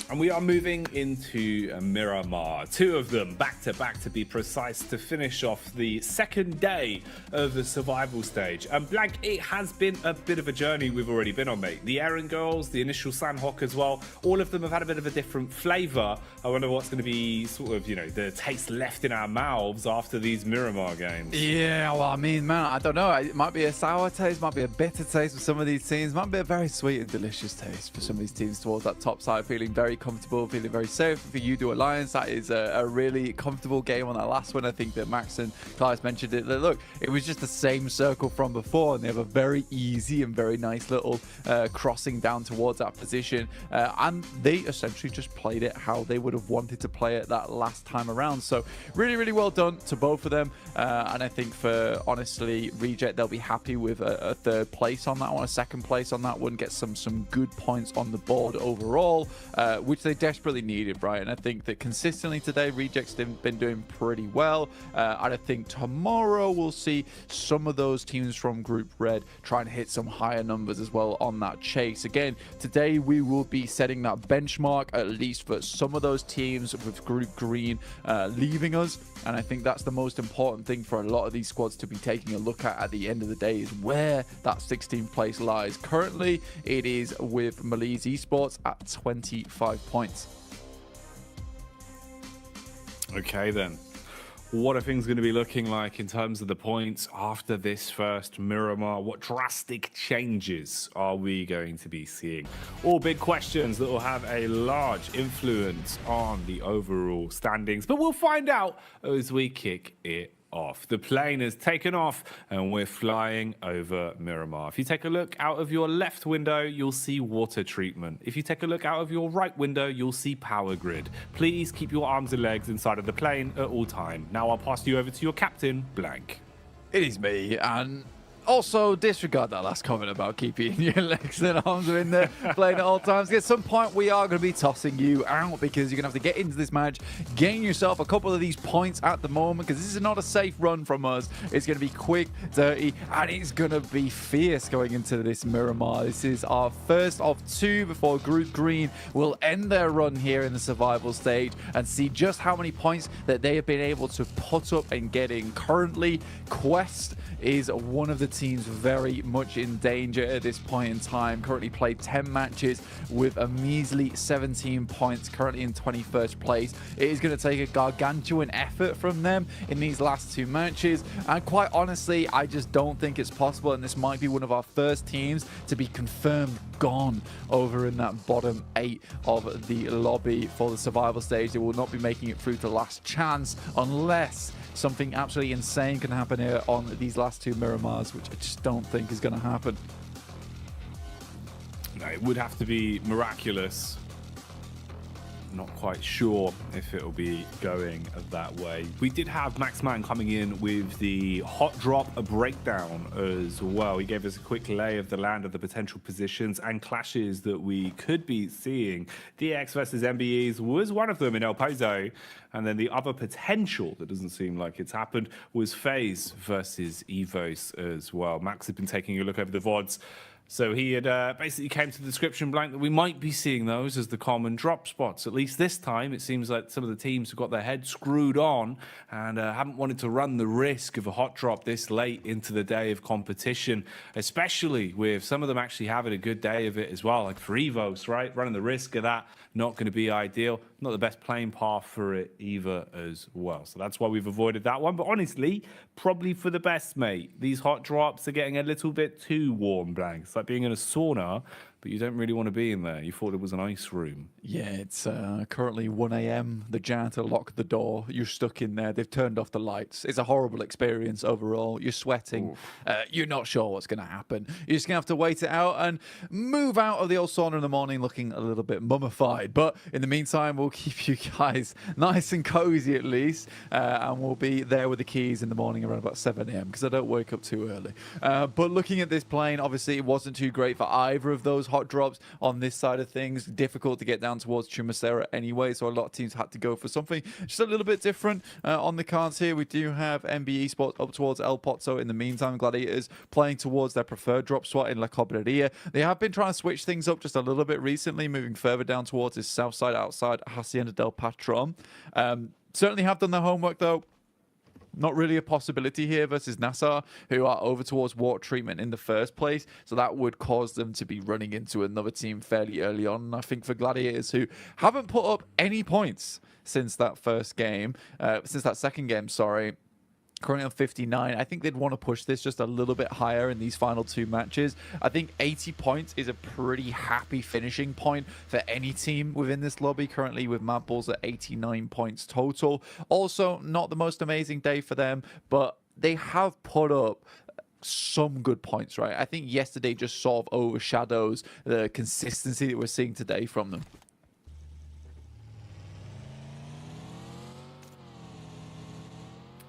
[SPEAKER 1] And we are moving into Miramar. 2 of them back to back, to be precise, to finish off the second day of the survival stage. And Blank, it has been a bit of a journey we've already been on, mate. The Eren girls, the initial Sandhawk as well, all of them have had a bit of a different flavour. I wonder what's going to be sort of, you know, the taste left in our mouths after these Miramar games.
[SPEAKER 2] Yeah, well, I mean, man, I don't know. It might be a sour taste, might be a bitter taste for some of these teams, might be a very sweet and delicious taste for some of these teams towards that top side, feeling very comfortable, feeling very safe. For you do Alliance, that is a really comfortable game on that last one. I think that Max and Clive mentioned it. Look, it was just the same circle from before, and they have a very easy and very nice little crossing down towards that position, and they essentially just played it how they would have wanted to play it that last time around. So really, really well done to both of them, and I think for, honestly, Reject, they'll be happy with a 3rd place on that one, a 2nd place on that one, get some good points on the board overall, which they desperately needed, right? And I think that consistently today, Reject's been doing pretty well, and I think tomorrow we'll see some of those teams from Group Red try and hit some higher numbers as well on that chase. Again, today we will be setting that benchmark, at least for some of those teams with Group Green leaving us, and I think that's the most important thing for a lot of these squads to be taking a look at the end of the day, is where that 16th place lies. Currently, it is with Malise Esports at 25 points.
[SPEAKER 1] Okay then, what are things going to be looking like in terms of the points after this first Miramar? What drastic changes are we going to be seeing? All big questions that will have a large influence on the overall standings, but we'll find out as we kick it off. The plane has taken off and we're flying over Miramar. If you take a look out of your left window, you'll see water treatment. If you take a look out of your right window, you'll see power grid. Please keep your arms and legs inside of the plane at all time. Now I'll pass you over to your captain, Blank.
[SPEAKER 2] It is me, and also disregard that last comment about keeping your legs and arms in there playing at all times. At some point, we are going to be tossing you out because you're going to have to get into this match, gain yourself a couple of these points at the moment, because this is not a safe run from us. It's going to be quick, dirty, and it's going to be fierce going into this Miramar. This is our first of 2 before Group Green will end their run here in the survival stage and see just how many points that they have been able to put up and get in. Currently, Quest is one of the teams very much in danger at this point in time. Currently played 10 matches with a measly 17 points, currently in 21st place. It is going to take a gargantuan effort from them in these last 2 matches, and quite honestly, I just don't think it's possible, and this might be one of our first teams to be confirmed gone over in that bottom 8 of the lobby for the survival stage. They will not be making it through to last chance unless something absolutely insane can happen here on these last 2 Miramars, which I just don't think is going to happen.
[SPEAKER 1] No, it would have to be miraculous. Not quite sure if it'll be going that way. We did have Maxman coming in with the hot drop breakdown as well. He gave us a quick lay of the land of the potential positions and clashes that we could be seeing. DX versus MBEs was one of them in El Pozo. And then the other potential that doesn't seem like it's happened was FaZe versus Evos as well. Max had been taking a look over the VODs. So he had basically came to the description blank that we might be seeing those as the common drop spots. At least this time, it seems like some of the teams have got their heads screwed on and haven't wanted to run the risk of a hot drop this late into the day of competition, especially with some of them actually having a good day of it as well. Like for Evos, right? Running the risk of that, not going to be ideal. Not the best playing path for it either as well. So that's why we've avoided that one. But honestly, probably for the best, mate. These hot drops are getting a little bit too warm, blank. It's like being in a sauna, but you don't really want to be in there. You thought it was an ice room.
[SPEAKER 2] Yeah, it's currently 1 a.m. The janitor locked the door. You're stuck in there. They've turned off the lights. It's a horrible experience overall. You're sweating. You're not sure what's going to happen. You're just going to have to wait it out and move out of the old sauna in the morning looking a little bit mummified. But in the meantime, we'll keep you guys nice and cozy at least. And we'll be there with the keys in the morning around about 7 a.m. because I don't wake up too early. But looking at this plane, obviously it wasn't too great for either of those hot drops on this side of things. Difficult to get down towards Chumacera anyway, so a lot of teams had to go for something just a little bit different on the cards here. We do have MBE Sports up towards El Pozo. In the meantime, Gladiators playing towards their preferred drop spot in La Cobreria. They have been trying to switch things up just a little bit recently, moving further down towards this south side outside Hacienda del Patron. Certainly have done their homework though. Not really a possibility here versus Nassar, who are over towards water treatment in the first place. So that would cause them to be running into another team fairly early on. And I think for Gladiators, who haven't put up any points since that second game, sorry, currently on 59. I think they'd want to push this just a little bit higher in these final 2 matches. I think 80 points is a pretty happy finishing point for any team within this lobby, currently with Mad Bulls at 89 points total. Also, not the most amazing day for them, but they have put up some good points, right? I think yesterday just sort of overshadows the consistency that we're seeing today from them.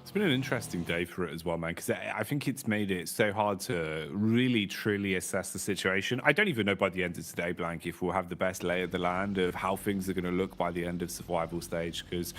[SPEAKER 1] It's been an interesting day for it as well, man, because I think it's made it so hard to really, truly assess the situation. I don't even know by the end of today, Blank, if we'll have the best lay of the land of how things are going to look by the end of survival stage, because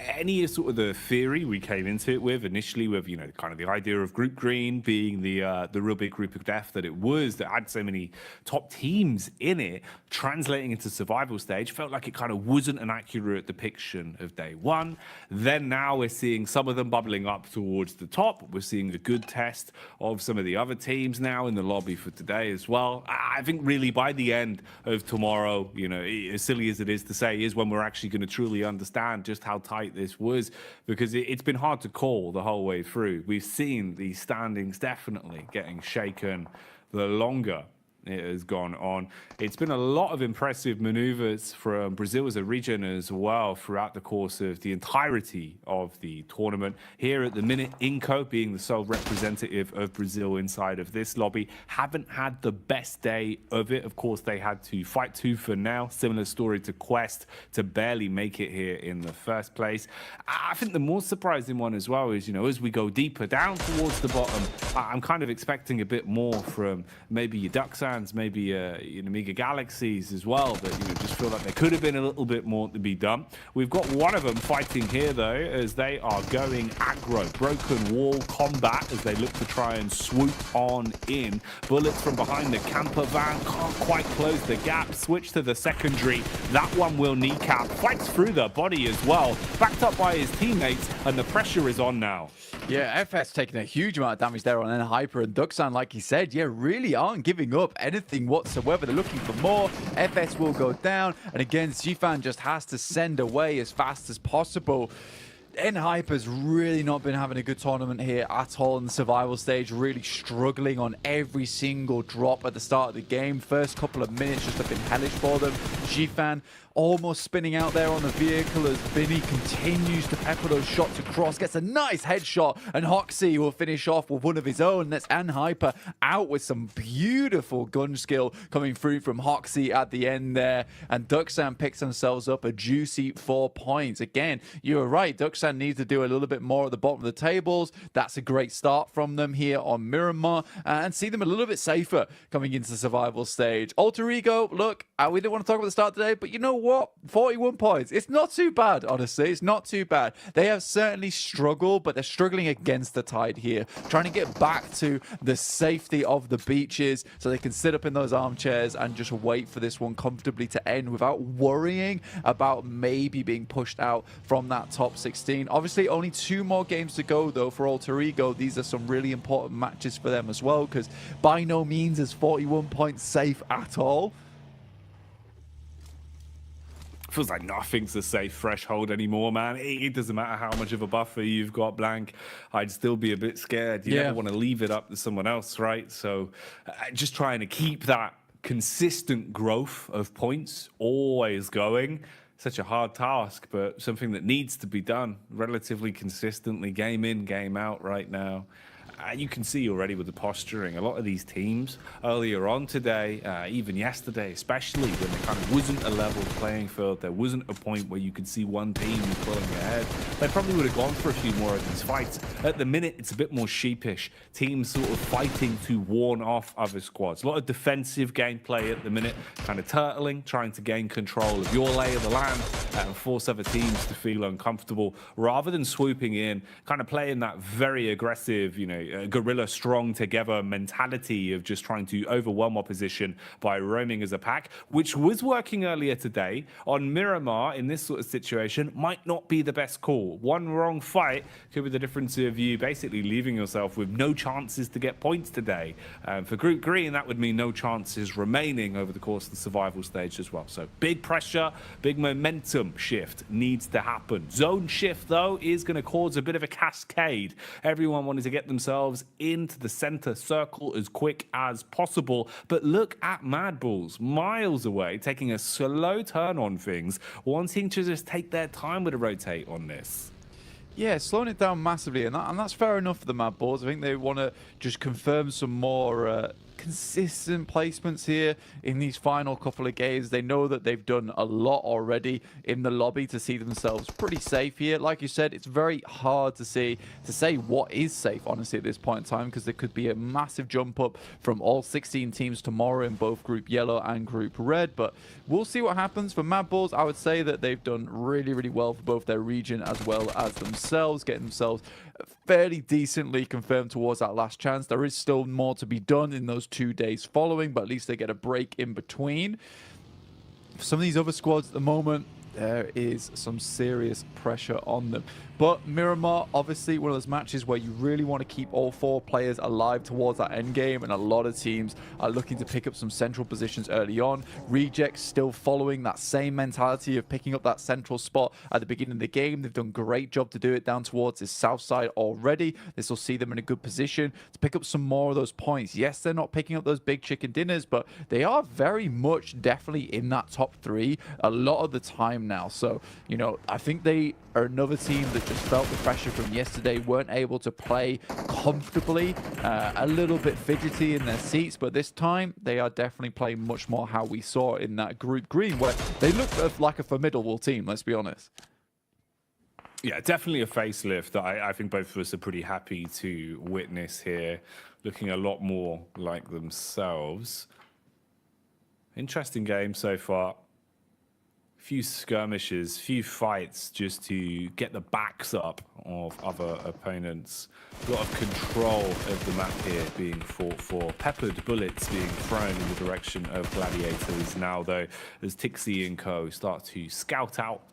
[SPEAKER 1] any sort of the theory we came into it with initially with, you know, kind of the idea of Group Green being the real big group of death that it was, that had so many top teams in it, translating into survival stage, felt like it kind of wasn't an accurate depiction of day one. Then now we're seeing some of them bubbling up towards the top. We're seeing a good test of some of the other teams now in the lobby for today as well. I think really by the end of tomorrow, you know, as silly as it is to say, is when we're actually going to truly understand just how tight this was, because it's been hard to call the whole way through. We've seen the standings definitely getting shaken the longer it has gone on. It's been a lot of impressive maneuvers from Brazil as a region as well throughout the course of the entirety of the tournament. Here at the minute, Inco, being the sole representative of Brazil inside of this lobby, haven't had the best day of it. Of course, they had to fight tooth for now. Similar story to Quest, to barely make it here in the first place. I think the more surprising one as well is, you know, as we go deeper down towards the bottom, I'm kind of expecting a bit more from maybe your Duxan, maybe you know, Mega Galaxies as well, but you know, just feel like there could have been a little bit more to be done. We've got one of them fighting here though, as they are going aggro, broken wall combat as they look to try and swoop on in. Bullets from behind the camper van, can't quite close the gap. Switch to the secondary, that one will kneecap, fights through the body as well, backed up by his teammates, and the pressure is on now.
[SPEAKER 2] Yeah, FS taking a huge amount of damage there on Hyper, and Duxan, like he said, yeah, really aren't giving up anything whatsoever. They're looking for more. FS will go down, and again, Zifan just has to send away as fast as possible. Hyper's really not been having a good tournament here at all in the survival stage, really struggling on every single drop at the start of the game. First couple of minutes just have been hellish for them. Jifan almost spinning out there on the vehicle as Vinny continues to pepper those shots across, gets a nice headshot, and Hoxie will finish off with one of his own. That's Hyper out with some beautiful gun skill coming through from Hoxie at the end there, and Duxan picks themselves up a juicy 4 points. Again, you were right, Duxan needs to do a little bit more at the bottom of the tables. That's a great start from them here on Miramar, and see them a little bit safer coming into the survival stage. Alter Ego, look, we didn't want to talk about the start today, but you know what? 41 points. It's not too bad, honestly. It's not too bad. They have certainly struggled, but they're struggling against the tide here, trying to get back to the safety of the beaches so they can sit up in those armchairs and just wait for this one comfortably to end without worrying about maybe being pushed out from that top 16. Obviously, only 2 more games to go, though, for Alter Ego. These are some really important matches for them as well, because by no means is 41 points safe at all.
[SPEAKER 1] Feels like nothing's a safe threshold anymore, man. It doesn't matter how much of a buffer you've got, Blank. I'd still be a bit scared. You never want to leave it up to someone else, right? So just trying to keep that consistent growth of points always going. Such a hard task, but something that needs to be done relatively consistently, game in, game out right now. You can see already with the posturing, a lot of these teams earlier on today, even yesterday, especially when there kind of wasn't a level playing field, there wasn't a point where you could see one team pulling ahead. They probably would have gone for a few more of these fights. At the minute, it's a bit more sheepish. Teams sort of fighting to warn off other squads. A lot of defensive gameplay at the minute, kind of turtling, trying to gain control of your lay of the land and force other teams to feel uncomfortable, rather than swooping in, kind of playing that very aggressive, you know, guerrilla strong together mentality of just trying to overwhelm opposition by roaming as a pack, which was working earlier today. On Miramar, in this sort of situation, might not be the best call. One wrong fight could be the difference of you basically leaving yourself with no chances to get points today. For Group Green, that would mean no chances remaining over the course of the survival stage as well. So big pressure, big momentum shift needs to happen. Zone shift, though, is going to cause a bit of a cascade. Everyone wanted to get themselves into the center circle as quick as possible. But look at Mad Bulls, miles away, taking a slow turn on things, wanting to just take their time with a rotate on this.
[SPEAKER 2] Yeah, slowing it down massively, and that's fair enough for the Mad Bulls. I think they want to just confirm some more consistent placements here in these final couple of games. They know that they've done a lot already in the lobby to see themselves pretty safe here. Like you said, it's very hard to say what is safe, honestly, at this point in time, because there could be a massive jump up from all 16 teams tomorrow in both Group Yellow and Group Red. But we'll see what happens. For Mad Bulls, I would say that they've done really, really well for both their region as well as themselves, getting themselves fairly decently confirmed towards that last chance. There is still more to be done in those 2 days following, but at least they get a break in between. For some of these other squads at the moment, there is some serious pressure on them. But Miramar, obviously one of those matches where you really want to keep all 4 players alive towards that end game, and a lot of teams are looking to pick up some central positions early on. Rejects still following that same mentality of picking up that central spot at the beginning of the game. They've done a great job to do it down towards this south side already. This will see them in a good position to pick up some more of those points. Yes, they're not picking up those big chicken dinners, but they are very much definitely in that top 3 a lot of the time now. So, you know, I think they are another team that just felt the pressure from yesterday, weren't able to play comfortably, a little bit fidgety in their seats, but this time they are definitely playing much more how we saw in that Group Green, where they looked like a formidable team, let's be honest.
[SPEAKER 1] Yeah, definitely a facelift that I think both of us are pretty happy to witness here, looking a lot more like themselves. Interesting game so far. Few skirmishes, few fights just to get the backs up of other opponents. A lot of control of the map here being fought for. Peppered bullets being thrown in the direction of gladiators now, though, as Tixie and co start to scout out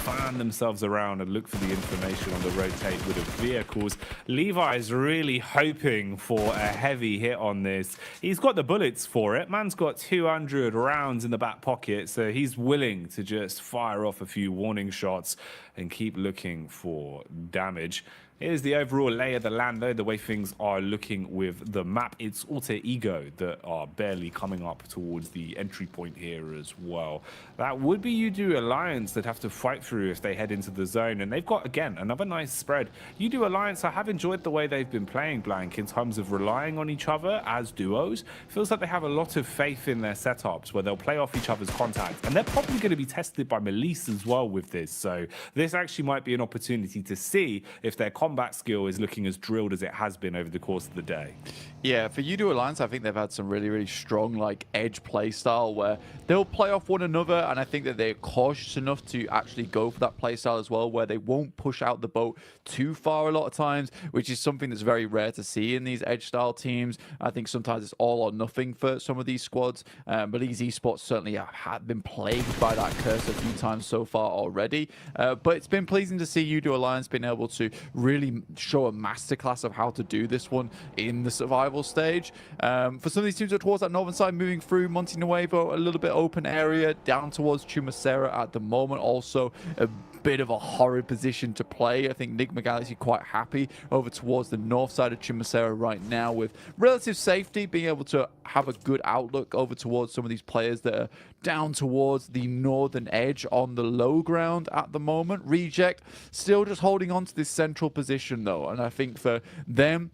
[SPEAKER 1] fan themselves around and look for the information on the rotate with the vehicles. Levi is really hoping for a heavy hit on this. He's got the bullets for it. Man's got 200 rounds in the back pocket, so he's willing to just fire off a few warning shots and keep looking for damage. Here's the overall lay of the land, though, the way things are looking with the map. It's Alter Ego that are barely coming up towards the entry point here as well. That would be Udo Alliance that have to fight through if they head into the zone. And they've got, again, another nice spread. Udo Alliance, I have enjoyed the way they've been playing, Blank, in terms of relying on each other as duos. Feels like they have a lot of faith in their setups where they'll play off each other's contacts. And they're probably going to be tested by Melise as well with this. So this actually might be an opportunity to see if their combat skill is looking as drilled as it has been over the course of the day.
[SPEAKER 2] Yeah, for Udo Alliance, I think they've had some really, really strong like edge play style where they'll play off one another, and I think that they're cautious enough to actually go for that play style as well, where they won't push out the boat too far a lot of times, which is something that's very rare to see in these edge style teams. I think sometimes it's all or nothing for some of these squads, but these esports certainly have been plagued by that curse a few times so far already. But it's been pleasing to see Udo Alliance being able to really show a masterclass of how to do this one in the survival stage. For some of these teams towards that northern side, moving through Monte Nuevo, a little bit open area down towards Chumacera at the moment. Also a bit of a horrid position to play. I think Nigma Galaxy quite happy over towards the north side of Chumacera right now with relative safety, being able to have a good outlook over towards some of these players that are down towards the northern edge on the low ground at the moment. Reject still just holding on to this central position though, and I think for them,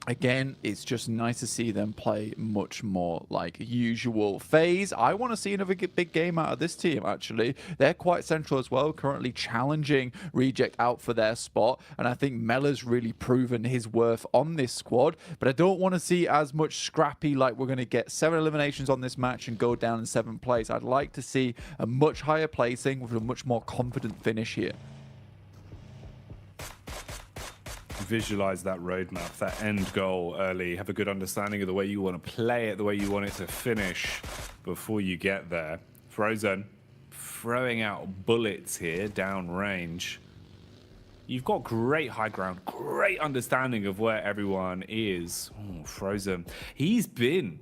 [SPEAKER 2] again, it's just nice to see them play much more like usual. FaZe, I want to see another big game out of this team, actually. They're quite central as well, currently challenging Reject out for their spot. And I think Mela's really proven his worth on this squad. But I don't want to see as much scrappy, like we're going to get 7 eliminations on this match and go down in 7th place. I'd like to see a much higher placing with a much more confident finish here.
[SPEAKER 1] Visualize that roadmap, that end goal early, have a good understanding of the way you want to play it, the way you want it to finish before you get there. Frozen throwing out bullets here down range. You've got great high ground, great understanding of where everyone is. Oh, Frozen, he's been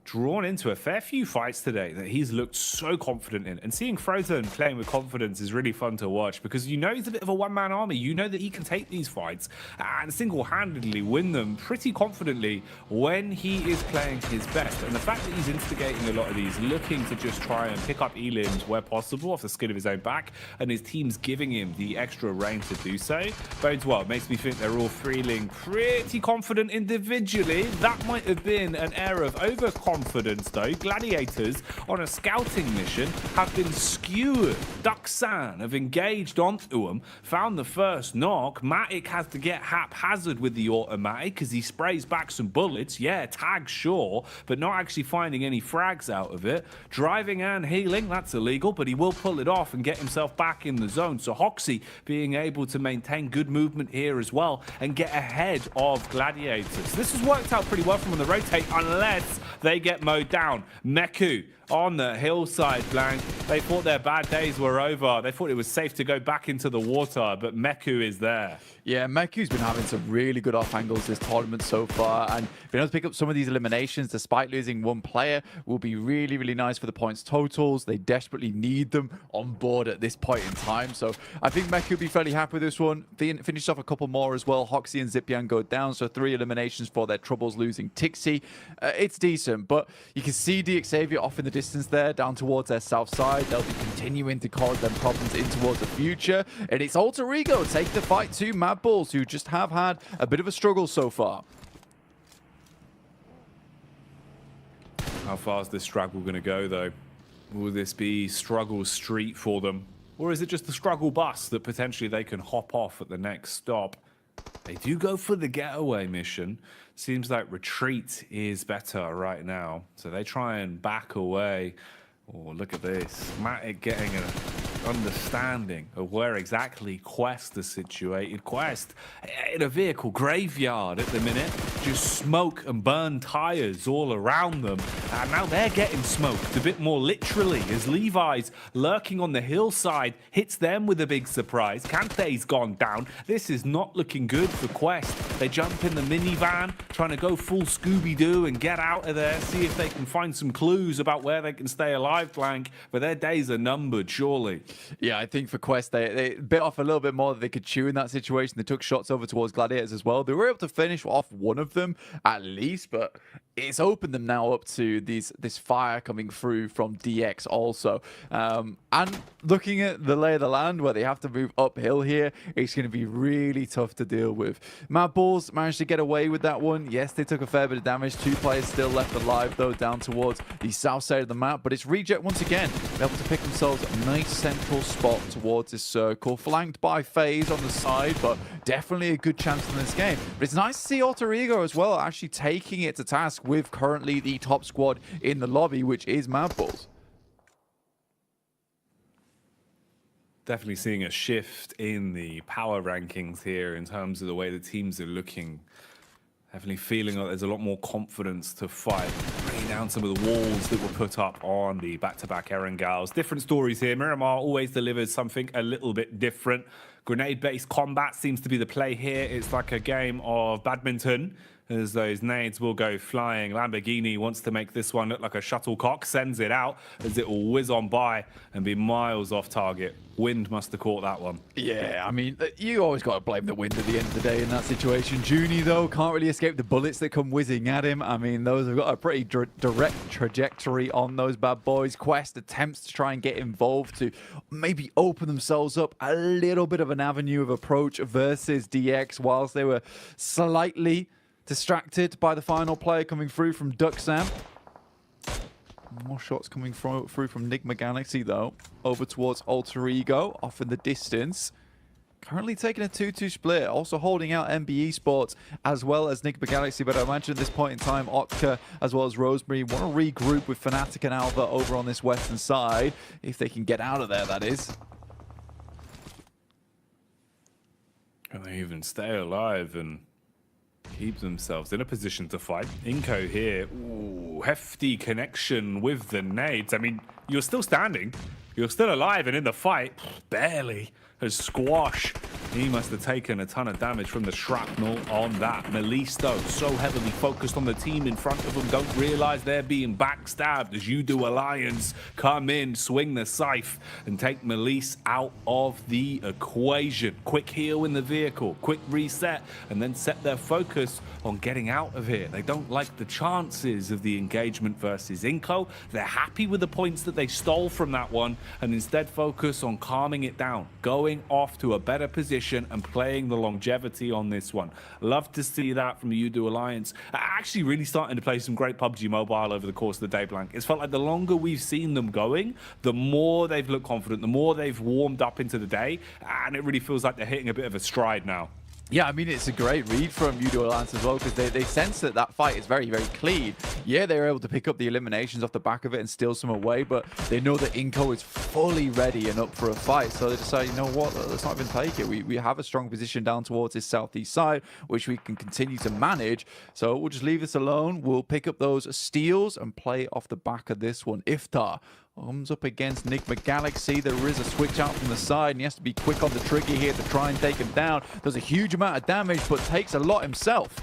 [SPEAKER 1] drawn into a fair few fights today that he's looked so confident in. And seeing Frozen playing with confidence is really fun to watch because you know he's a bit of a one-man army. You know that he can take these fights and single-handedly win them pretty confidently when he is playing his best. And the fact that he's instigating a lot of these, looking to just try and pick up elims where possible off the skin of his own back, and his team's giving him the extra range to do so, bodes well. It makes me think they're all feeling pretty confident individually. That might have been an air of overconfidence though. Gladiators on a scouting mission have been skewered. Duxan have engaged onto them, found the first knock. Matic has to get haphazard with the automatic because he sprays back some bullets. Yeah, tag sure, but not actually finding any frags out of it. Driving and healing, that's illegal, but he will pull it off and get himself back in the zone. So Hoxie being able to maintain good movement here as well and get ahead of Gladiators. This has worked out pretty well from on the rotate unless they get mowed down. Meku on the hillside, Blank. They thought their bad days were over. They thought it was safe to go back into the water, but Meku is there.
[SPEAKER 2] Yeah, Meku's been having some really good off angles this tournament so far, and being able to pick up some of these eliminations despite losing one player will be really, really nice for the points totals. They desperately need them on board at this point in time, so I think Meku will be fairly happy with this one. Finished off a couple more as well. Hoxie and Zipian go down, so 3 eliminations for their troubles losing Tixi. It's decent, but you can see DXavier off in the distance there, down towards their south side. They'll be continuing to cause them problems in towards the future, and it's Alter Ego take the fight to Mad Bulls, who just have had a bit of a struggle so far.
[SPEAKER 1] How far is this struggle going to go, though? Will this be struggle street for them? Or is it just the struggle bus that potentially they can hop off at the next stop? They do go for the getaway mission. Seems like retreat is better right now. So they try and back away. Oh, look at this. Matic getting a understanding of where exactly Quest is situated. Quest in a vehicle graveyard at the minute, just smoke and burn tires all around them. And now they're getting smoked a bit more literally as Levi's lurking on the hillside hits them with a big surprise. Kante's gone down. This is not looking good for Quest. They jump in the minivan, trying to go full Scooby-Doo and get out of there, see if they can find some clues about where they can stay alive, Blank. But their days are numbered, surely.
[SPEAKER 2] Yeah, I think for Quest, they bit off a little bit more than they could chew in that situation. They took shots over towards Gladiators as well. They were able to finish off one of them at least, but it's opened them now up to this fire coming through from DX also. And looking at the lay of the land where they have to move uphill here, it's going to be really tough to deal with. Mad Bulls managed to get away with that one. Yes, they took a fair bit of damage. 2 players still left alive though down towards the south side of the map, but it's Reject once again able to pick themselves a nice central spot towards this circle, flanked by FaZe on the side, but definitely a good chance in this game. But it's nice to see Alter Ego as well actually taking it to task with currently the top squad in the lobby, which is Mad Bulls.
[SPEAKER 1] Definitely seeing a shift in the power rankings here in terms of the way the teams are looking. Definitely feeling like there's a lot more confidence to fight, bringing down some of the walls that were put up on the back-to-back Erangels. Different stories here. Miramar always delivers something a little bit different. Grenade-based combat seems to be the play here. It's like a game of badminton, as those nades will go flying. Lamborghini wants to make this one look like a shuttlecock, sends it out as it will whiz on by and be miles off target. Wind must have caught that one.
[SPEAKER 2] Yeah, I mean, you always got to blame the wind at the end of the day in that situation. Junie, though, can't really escape the bullets that come whizzing at him. I mean, those have got a pretty direct trajectory on those bad boys. Quest attempts to try and get involved to maybe open themselves up a little bit of an avenue of approach versus DX whilst they were slightly distracted by the final player coming through from Ducksam. More shots coming through from Nigma Galaxy, though. Over towards Alter Ego, off in the distance. Currently taking a 2-2 split. Also holding out MBE Sports as well as Nigma Galaxy. But I imagine at this point in time, Otka as well as Rosemary want to regroup with Fnatic and Alva over on this western side. If they can get out of there, that is.
[SPEAKER 1] Can they even stay alive and keep themselves in a position to fight? Inko here, ooh, hefty connection with the nades. I mean, you're still standing, you're still alive and in the fight, barely. A squash. He must have taken a ton of damage from the shrapnel on that. Melisto, so heavily focused on the team in front of them, don't realize they're being backstabbed as You-Do Alliance come in, swing the scythe, and take Melise out of the equation. Quick heal in the vehicle, quick reset, and then set their focus on getting out of here. They don't like the chances of the engagement versus Inko. They're happy with the points that they stole from that one, and instead focus on calming it down, going off to a better position and playing the longevity on this one. Love to see that from the You-Do Alliance. Actually really starting to play some great PUBG Mobile over the course of the day, Blank. It's felt like the longer we've seen them going, the more they've looked confident, the more they've warmed up into the day, and it really feels like they're hitting a bit of a stride now.
[SPEAKER 2] Yeah, I mean, it's a great read from You-Do Alliance as well, because they sense that that fight is very, very clean. Yeah, they were able to pick up the eliminations off the back of it and steal some away, but they know that Inko is fully ready and up for a fight. So they decide, you know what, let's not even take it. We have a strong position down towards this southeast side, which we can continue to manage. So we'll just leave this alone. We'll pick up those steals and play off the back of this one. Iftar comes up against Nigma Galaxy. There is a switch out from the side, and he has to be quick on the trigger here to try and take him down. Does a huge amount of damage, but takes a lot himself.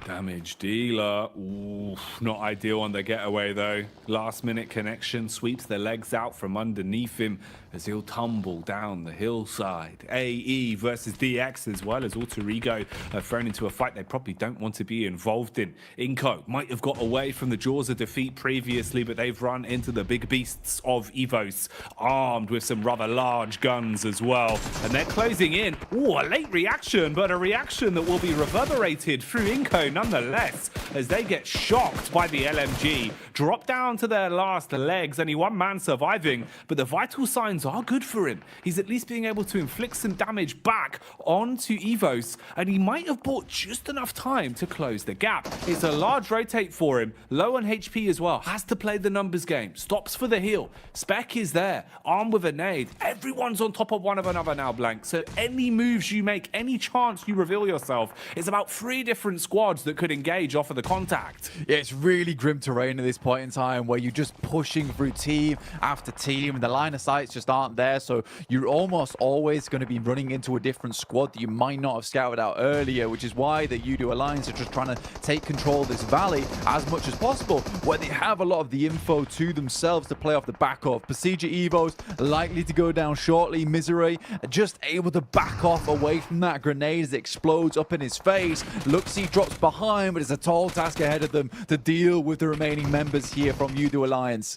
[SPEAKER 1] Damage dealer. Ooh, not ideal on the getaway, though. Last minute connection sweeps the legs out from underneath him as he'll tumble down the hillside. AE versus DX as well as Alter Ego thrown into a fight they probably don't want to be involved in. Inko might have got away from the jaws of defeat previously, but they've run into the big beasts of Evos, armed with some rather large guns as well. And they're closing in. Ooh, a late reaction, but a reaction that will be reverberated through Inko nonetheless, as they get shocked by the LMG, drop down to their last legs, only one man surviving, but the vital signs Lions are good for him. He's at least being able to inflict some damage back onto Evos, and he might have bought just enough time to close the gap. It's a large rotate for him, low on HP as well. Has to play the numbers game. Stops for the heal. Spec is there, armed with a nade. Everyone's on top of one of another now, Blank. So any moves you make, any chance you reveal yourself, it's about 3 different squads that could engage off of the contact.
[SPEAKER 2] Yeah, it's really grim terrain at this point in time where you're just pushing through team after team and the line of sights just aren't there. So you're almost always going to be running into a different squad that you might not have scouted out earlier, which is why the Udo Alliance are just trying to take control of this valley as much as possible, where they have a lot of the info to themselves to play off the back of. Procedure Evos likely to go down shortly. Misery just able to back off away from that grenade as it explodes up in his face. Luxie drops behind, but it's a tall task ahead of them to deal with the remaining members here from Udo Alliance.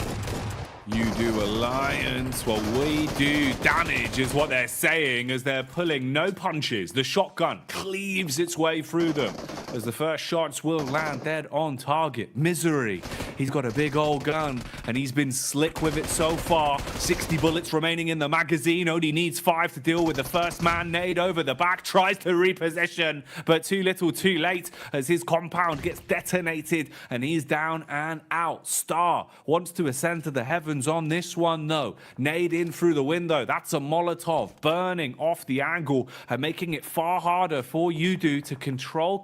[SPEAKER 1] You do alliance, well we do damage is what they're saying as they're pulling no punches. The shotgun cleaves its way through them as the first shots will land dead on target. Misery, he's got a big old gun and he's been slick with it so far. 60 bullets remaining in the magazine, only needs 5 to deal with the first man. Nade over the back, tries to reposition, but too little too late as his compound gets detonated and he's down and out. Star wants to ascend to the heavens on this one though. Nade in through the window. That's a Molotov burning off the angle and making it far harder for Udo to control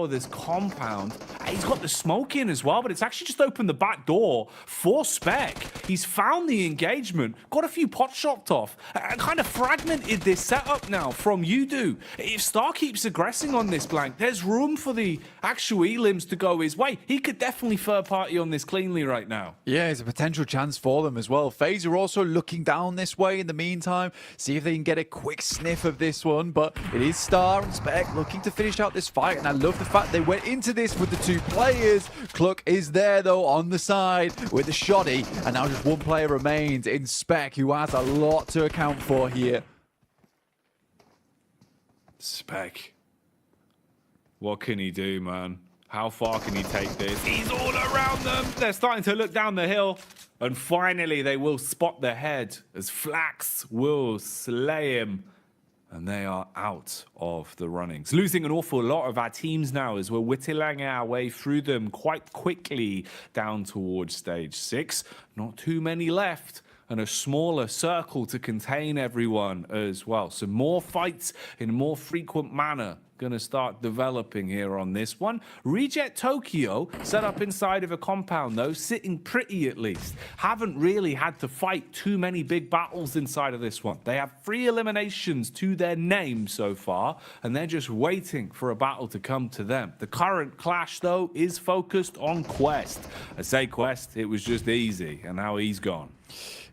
[SPEAKER 1] this compound. He's got the smoke in as well, but it's actually just opened the back door for Spec. He's found the engagement, got a few pot shots off, and kind of fragmented this setup now from Udo. If Star keeps aggressing on this, Blank, there's room for the actual elims to go his way. He could definitely third party on this cleanly right now.
[SPEAKER 2] Yeah, it's a potential chance for them as well. FaZe are also looking down this way in the meantime, see if they can get a quick sniff of this one, but it is Star and Spec looking to finish out this fight, and I love the fact they went into this with the 2 players. Cluck is there though on the side with the shoddy, and now just 1 player remains in Spec, who has a lot to account for here.
[SPEAKER 1] Spec, what can he do, man? How far can he take this? He's all around them. They're starting to look down the hill. And finally, they will spot the head as Flax will slay him. And they are out of the runnings. Losing an awful lot of our teams now as we're whittling our way through them quite quickly down towards stage 6. Not too many left. And a smaller circle to contain everyone as well. So more fights in a more frequent manner going to start developing here on this one. Reject Tokyo set up inside of a compound though, sitting pretty at least. Haven't really had to fight too many big battles inside of this one. They have 3 eliminations to their name so far, and they're just waiting for a battle to come to them. The current clash though is focused on Quest. I say Quest, it was just easy, and now he's gone.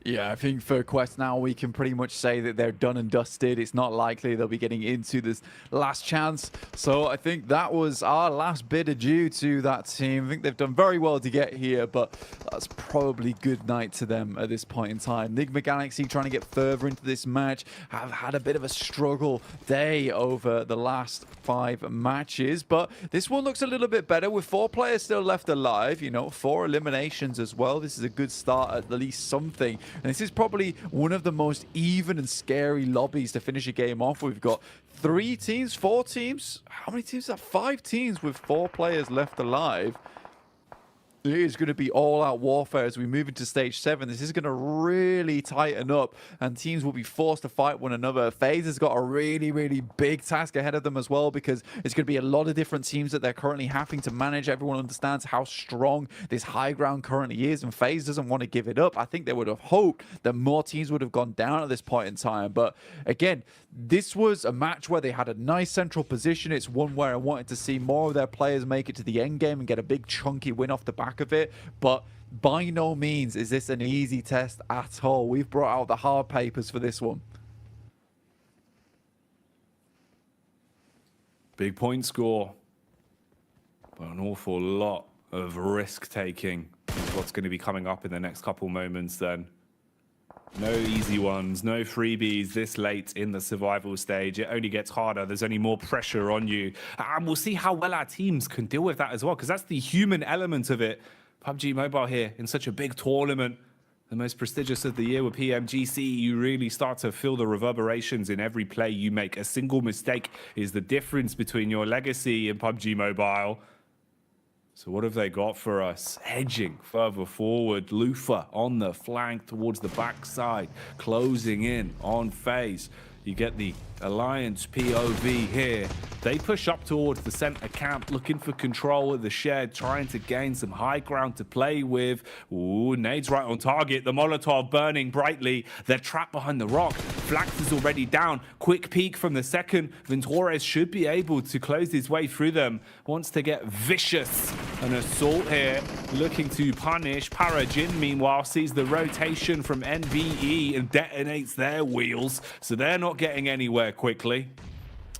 [SPEAKER 2] Yeah, I think for Quest now, we can pretty much say that they're done and dusted. It's not likely they'll be getting into this last chance. So I think that was our last bit adieu to that team. I think they've done very well to get here, but that's probably good night to them at this point in time. Enigma Galaxy trying to get further into this match have had a bit of a struggle day over the last 5 matches, but this one looks a little bit better with 4 players still left alive, you know, 4 eliminations as well. This is a good start, at least something. And this is probably one of the most even and scary lobbies to finish a game off. We've got 3 teams, 4 teams. How many teams are 5 teams with 4 players left alive? It is going to be all-out warfare as we move into stage 7. This is going to really tighten up, and teams will be forced to fight one another. FaZe has got a really, really big task ahead of them as well, because it's going to be a lot of different teams that they're currently having to manage. Everyone understands how strong this high ground currently is, and FaZe doesn't want to give it up. I think they would have hoped that more teams would have gone down at this point in time. But again, this was a match where they had a nice central position. It's one where I wanted to see more of their players make it to the end game and get a big chunky win off the back of it, but by no means is this an easy test at all. We've brought out the hard papers for this one.
[SPEAKER 1] Big point score, but an awful lot of risk taking is what's going to be coming up in the next couple moments then. No easy ones, no freebies this late in the survival stage. It only gets harder. There's only more pressure on you. And we'll see how well our teams can deal with that as well, because that's the human element of it. PUBG Mobile here in such a big tournament. the most prestigious of the year with PMGC, you really start to feel the reverberations in every play you make. A single mistake is the difference between your legacy in PUBG Mobile. So what have they got for us? Edging further forward. Lufa on the flank towards the backside, closing in on FaZe. You get the Alliance POV here. They push up towards the center camp, looking for control of the shed, trying to gain some high ground to play with. Ooh, nades right on target. The Molotov burning brightly. They're trapped behind the rock. Flax is already down. Quick peek from the second. Ventores should be able to close his way through them. Wants to get vicious. An assault here, looking to punish. Parajin, meanwhile, sees the rotation from NBE and detonates their wheels. So they're not getting anywhere quickly.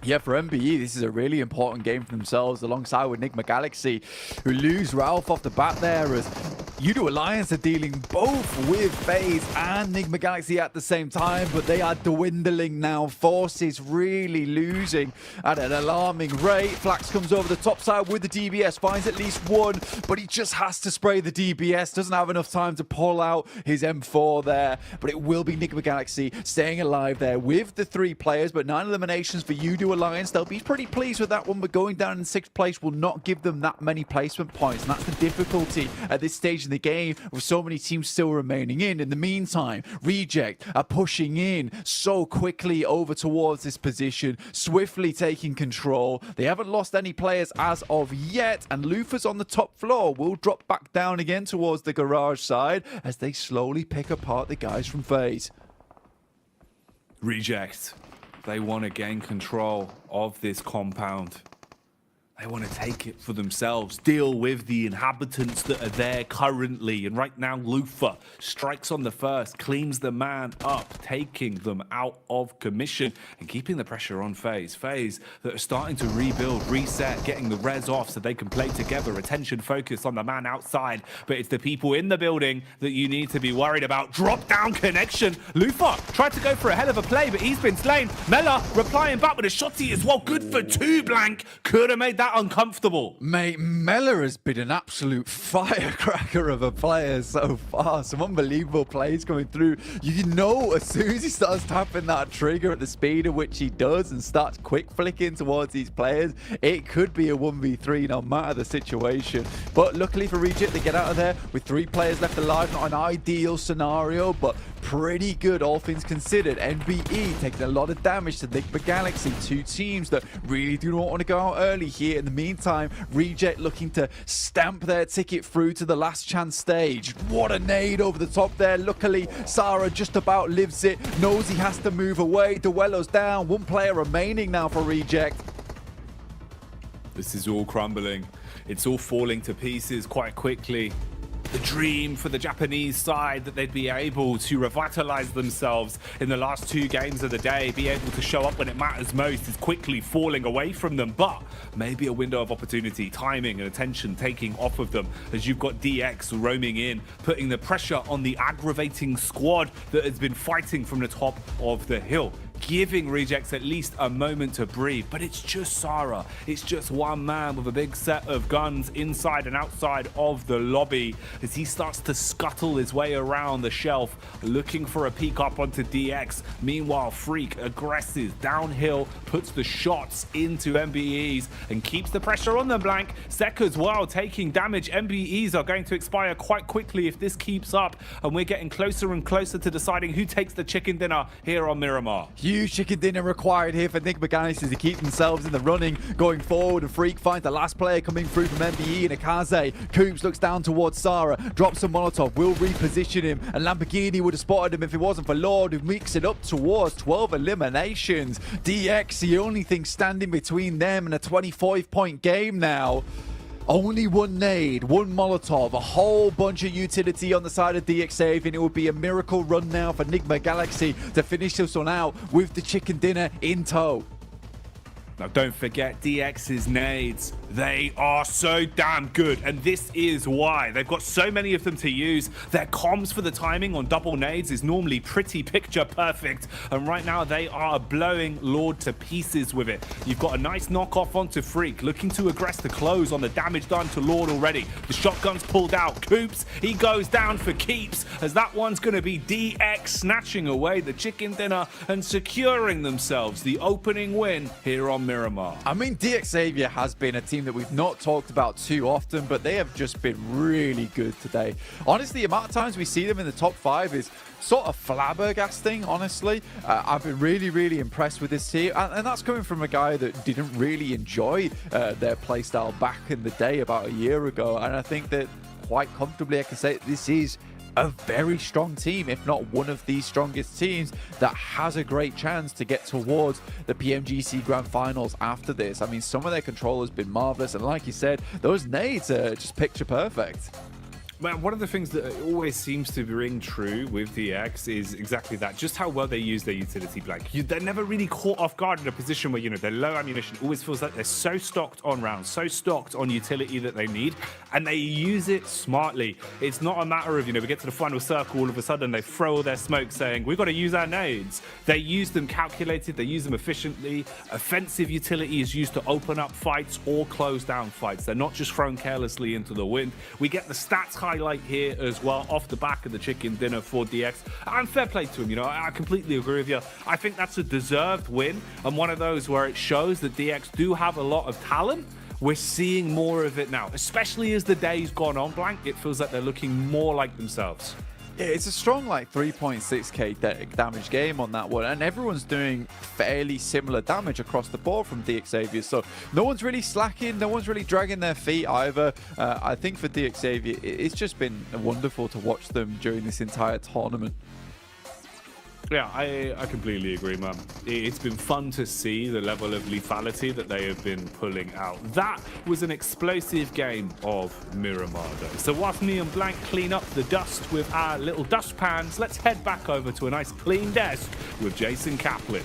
[SPEAKER 2] Yeah, for MBE, this is a really important game for themselves, alongside with Enigma Galaxy, who lose Ralph off the bat there, as U2 Alliance are dealing both with FaZe and Enigma Galaxy at the same time, but they are dwindling now. Forces really losing at an alarming rate. Flax comes over the top side with the DBS, finds at least one, but he just has to spray the DBS, doesn't have enough time to pull out his M4 there, but it will be Enigma Galaxy staying alive there with the 3 players, but 9 eliminations for U2 Alliance. They'll be pretty pleased with that one, but going down in 6th place will not give them that many placement points, and that's the difficulty at this stage in the game, with so many teams still remaining in. In the meantime, Reject are pushing in so quickly over towards this position, swiftly taking control. They haven't lost any players as of yet, and Lufa's on the top floor will drop back down again towards the garage side as they slowly pick apart the guys from FaZe.
[SPEAKER 1] Reject. They want to gain control of this compound. They want to take it for themselves, deal with the inhabitants that are there currently. And right now, Lufa strikes on the first, cleans the man up, taking them out of commission and keeping the pressure on FaZe. FaZe that are starting to rebuild, reset, getting the res off so they can play together. Attention focus on the man outside, but it's the people in the building that you need to be worried about. Drop down connection. Lufa tried to go for a hell of a play, but he's been slain. Mela replying back with a shotty as well. Good for 2 blank. Could have made that uncomfortable.
[SPEAKER 2] Mate, Mela has been an absolute firecracker of a player so far. Some unbelievable plays coming through. You know, as soon as he starts tapping that trigger at the speed at which he does and starts quick flicking towards these players, it could be a 1v3 no matter the situation. But luckily for Reject, they get out of there with 3 players left alive. Not an ideal scenario, but pretty good all things considered. NBE taking a lot of damage to Enigma Galaxy, 2 teams that really do not want to go out early here. In the meantime, Reject looking to stamp their ticket through to the last chance stage. What a nade over the top there. Luckily, Sarah just about lives it, knows he has to move away. Duello's down, 1 player remaining now for Reject.
[SPEAKER 1] This is all crumbling. It's all falling to pieces quite quickly. The dream for the Japanese side that they'd be able to revitalize themselves in the last 2 games of the day, be able to show up when it matters most, is quickly falling away from them. But maybe a window of opportunity, timing and attention taking off of them, as you've got DX roaming in, putting the pressure on the aggravating squad that has been fighting from the top of the hill, giving Rejects at least a moment to breathe. But it's just Sarah. It's just one man with a big set of guns inside and outside of the lobby as he starts to scuttle his way around the shelf, looking for a peek up onto DX. Meanwhile, Freak aggressive downhill, puts the shots into MBEs and keeps the pressure on them. Blank Sek as well taking damage. MBEs are going to expire quite quickly if this keeps up, and we're getting closer and closer to deciding who takes the chicken dinner here on Miramar.
[SPEAKER 2] Huge chicken dinner required here for Enigma Galaxy to keep themselves in the running going forward, and Freak finds the last player coming through from MBE and Akaze. Coops looks down towards Sarah, drops a Molotov, will reposition him, and Lamborghini would have spotted him if it wasn't for Lord, who makes it up towards 12 eliminations. DX, the only thing standing between them and a 25-point game now. Only 1 nade, 1 Molotov, a whole bunch of utility on the side of DX saving. It would be a miracle run now for Enigma Galaxy to finish this one out with the chicken dinner in tow.
[SPEAKER 1] Now, don't forget DX's nades. They are so damn good, and this is why. They've got so many of them to use. Their comms for the timing on double nades is normally pretty picture perfect, and right now they are blowing Lord to pieces with it. You've got a nice knockoff onto Freak, looking to aggress the close on the damage done to Lord already. The shotgun's pulled out. Coops, he goes down for keeps, as that one's going to be DX snatching away the chicken dinner and securing themselves the opening win here on Miramar.
[SPEAKER 2] I mean, DX Xavier has been a team that we've not talked about too often, but they have just been really good today. Honestly, the amount of times we see them in the top 5 is sort of flabbergasting, honestly. I've been really impressed with this team, and that's coming from a guy that didn't really enjoy their playstyle back in the day about a year ago, and I think that quite comfortably I can say this is a very strong team, if not one of the strongest teams, that has a great chance to get towards the PMGC Grand Finals after this. I mean, some of their control has been marvelous, and like you said, those nades are just picture perfect.
[SPEAKER 1] Man, one of the things that always seems to ring true with DX is exactly that, just how well they use their utility blank. They're never really caught off guard in a position where, you know, they're low ammunition. It always feels like they're so stocked on rounds, so stocked on utility that they need, and they use it smartly. It's not a matter of, you know, we get to the final circle, all of a sudden they throw all their smoke saying, we've got to use our nades. They use them calculated, they use them efficiently. Offensive utility is used to open up fights or close down fights. They're not just thrown carelessly into the wind. We get the stats highlight here as well off the back of the chicken dinner for DX, and fair play to him. You know, I completely agree with you. I think that's a deserved win, and one of those where it shows that DX do have a lot of talent. We're seeing more of it now, especially as the day's gone on. Blank, it feels like they're looking more like themselves.
[SPEAKER 2] Yeah, it's a strong like 3.6k damage game on that one, and everyone's doing fairly similar damage across the board from DX Xavier, so no one's really slacking, no one's really dragging their feet either. I think for DX Xavier, it's just been wonderful to watch them during this entire tournament.
[SPEAKER 1] Yeah, I completely agree, man. It's been fun to see the level of lethality that they have been pulling out. That was an explosive game of Miramar, though. So whilst me and Blank clean up the dust with our little dustpans, let's head back over to a nice clean desk with Jason Kaplan.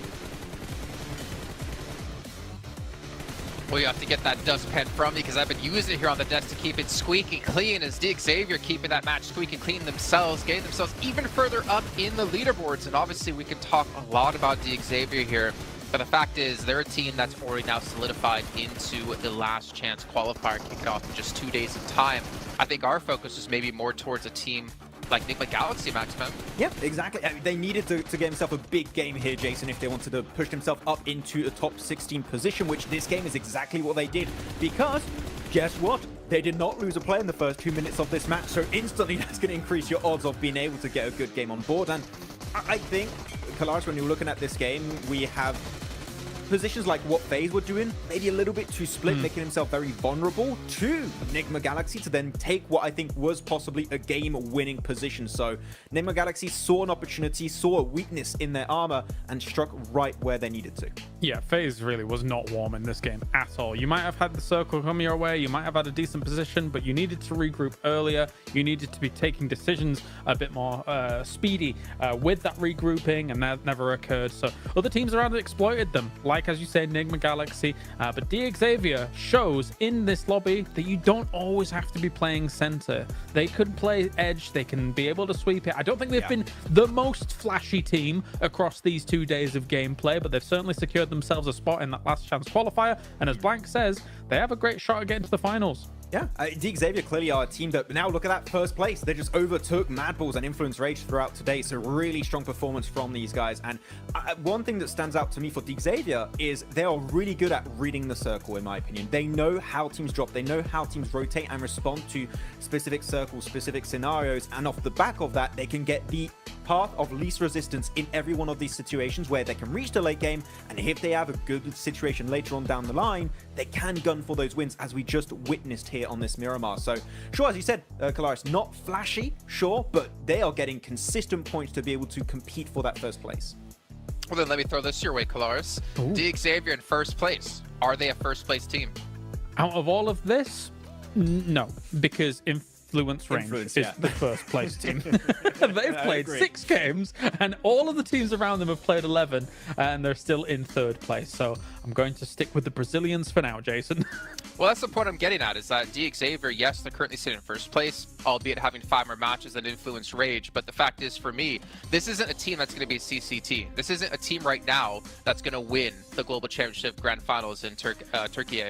[SPEAKER 3] Well, you have to get that dustpan from me because I've been using it here on the desk to keep it squeaky clean, as DX Xavier keeping that match squeaky clean themselves, getting themselves even further up in the leaderboards. And obviously we can talk a lot about DX Xavier here, but the fact is they're a team that's already now solidified into the last chance qualifier kickoff in just 2 days of time. I think our focus is maybe more towards a team like Enigma Galaxy, Maximum.
[SPEAKER 4] Yep, exactly. They needed to get himself a big game here, Jason, if they wanted to push themselves up into a top 16 position, which this game is exactly what they did. Because, guess what? They did not lose a player in the first 2 minutes of this match, so instantly that's going to increase your odds of being able to get a good game on board. And I think, Kalaris, when you're looking at this game, we have positions like what FaZe were doing, maybe a little bit too split, making himself very vulnerable to Enigma Galaxy to then take what I think was possibly a game-winning position. So Enigma Galaxy saw an opportunity, saw a weakness in their armor, and struck right where they needed to.
[SPEAKER 5] Yeah, FaZe really was not warm in this game at all. You might have had the circle come your way, you might have had a decent position, but you needed to regroup earlier. You needed to be taking decisions a bit more speedy with that regrouping, and that never occurred. So other teams around it exploited them, like as you said, Enigma Galaxy. But DX Xavier shows in this lobby that you don't always have to be playing center. They could play edge, they can be able to sweep it. I don't think they've been the most flashy team across these 2 days of gameplay, but they've certainly secured themselves a spot in that last chance qualifier. And as Blank says, they have a great shot at getting to the finals.
[SPEAKER 4] Yeah, DX Xavier clearly are a team that now look at that first place. They just overtook Mad Balls and Influence Rage throughout today. So really strong performance from these guys. And one thing that stands out to me for DX Xavier is they are really good at reading the circle, in my opinion. They know how teams drop. They know how teams rotate and respond to specific circles, specific scenarios. And off the back of that, they can get the path of least resistance in every one of these situations where they can reach the late game. And if they have a good situation later on down the line, they can gun for those wins, as we just witnessed here on this Miramar. So sure, as you said, Kalaris, not flashy, sure, but they are getting consistent points to be able to compete for that first place.
[SPEAKER 3] Well, then let me throw this your way, Kalaris. DX Xavier in first place. Are they a first place team?
[SPEAKER 5] Out of all of this, no, because in Influence Range
[SPEAKER 4] Influence,
[SPEAKER 5] is
[SPEAKER 4] yeah.
[SPEAKER 5] the first place team. They've played 6 games, and all of the teams around them have played 11, and they're still in 3rd place. So I'm going to stick with the Brazilians for now, Jason.
[SPEAKER 3] Well, that's the point I'm getting at, is that DXavier, yes, they're currently sitting in 1st place, albeit having 5 more matches than Influence Rage. But the fact is, for me, this isn't a team that's going to be a CCT. This isn't a team right now that's going to win the Global Championship Grand Finals in Turkey.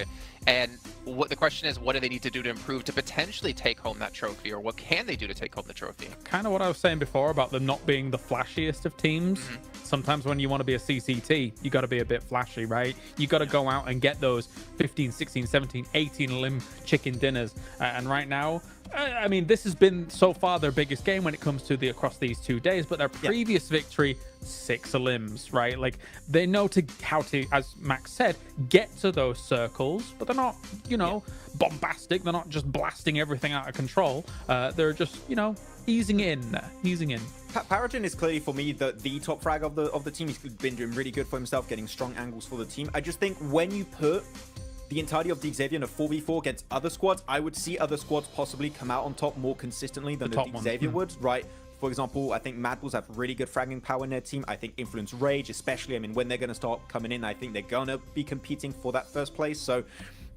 [SPEAKER 3] And what the question is, what do they need to do to improve to potentially take home that trophy, or what can they do to take home the trophy?
[SPEAKER 5] Kind of what I was saying before about them not being the flashiest of teams. Sometimes when you want to be a CCT, you got to be a bit flashy, right? You got to go out and get those 15, 16, 17, 18 limb chicken dinners. And right now, I mean, this has been so far their biggest game when it comes to across these 2 days, but their previous victory, 6 limbs, right? Like, they know how to, as Max said, get to those circles, but they're not, you know, bombastic. They're not just blasting everything out of control. They're just, you know, easing in.
[SPEAKER 4] Paragen is clearly, for me, the top frag of the team. He's been doing really good for himself, getting strong angles for the team. I just think when you put the entirety of DXavier in a 4v4 against other squads, I would see other squads possibly come out on top more consistently than the DXavier would, right? For example, I think Mad Bulls have really good fragging power in their team. I think Influence Rage, especially, I mean, when they're going to start coming in, I think they're going to be competing for that 1st place. So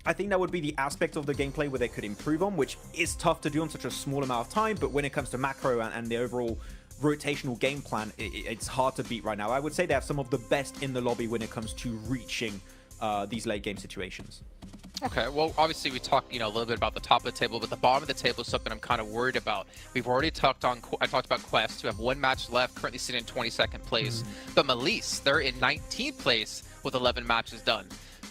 [SPEAKER 4] I think that would be the aspect of the gameplay where they could improve on, which is tough to do in such a small amount of time. But when it comes to macro and the overall rotational game plan, it's hard to beat right now. I would say they have some of the best in the lobby when it comes to reaching these late game situations.
[SPEAKER 3] Okay, well, obviously we talked, a little bit about the top of the table, but the bottom of the table is something I'm kind of worried about. We've already talked about Quest, who have 1 match left, currently sitting in 22nd place. But Melise, they're in 19th place with 11 matches done.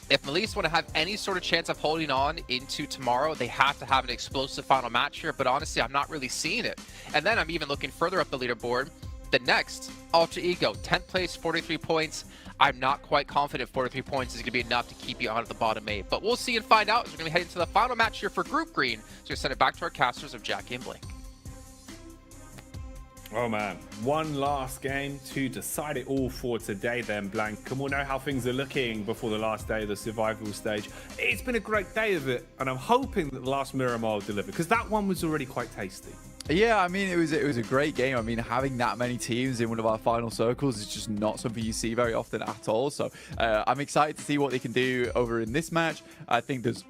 [SPEAKER 3] If Melise want to have any sort of chance of holding on into tomorrow, they have to have an explosive final match here, but honestly, I'm not really seeing it. And then I'm even looking further up the leaderboard. The next, Ultra Ego, 10th place, 43 points. I'm not quite confident 43 points is going to be enough to keep you out of the bottom 8. But we'll see and find out as we're going to be heading to the final match here for Group Green. So we're going to send it back to our casters of Jackie and Blink.
[SPEAKER 1] Oh man, one last game to decide it all for today then, Blank. And we'll know how things are looking before the last day of the survival stage. It's been a great day of it, and I'm hoping that the last Miramar will deliver, because that one was already quite tasty.
[SPEAKER 2] Yeah, I mean, it was a great game. I mean, having that many teams in one of our final circles is just not something you see very often at all. So I'm excited to see what they can do over in this match. I think there's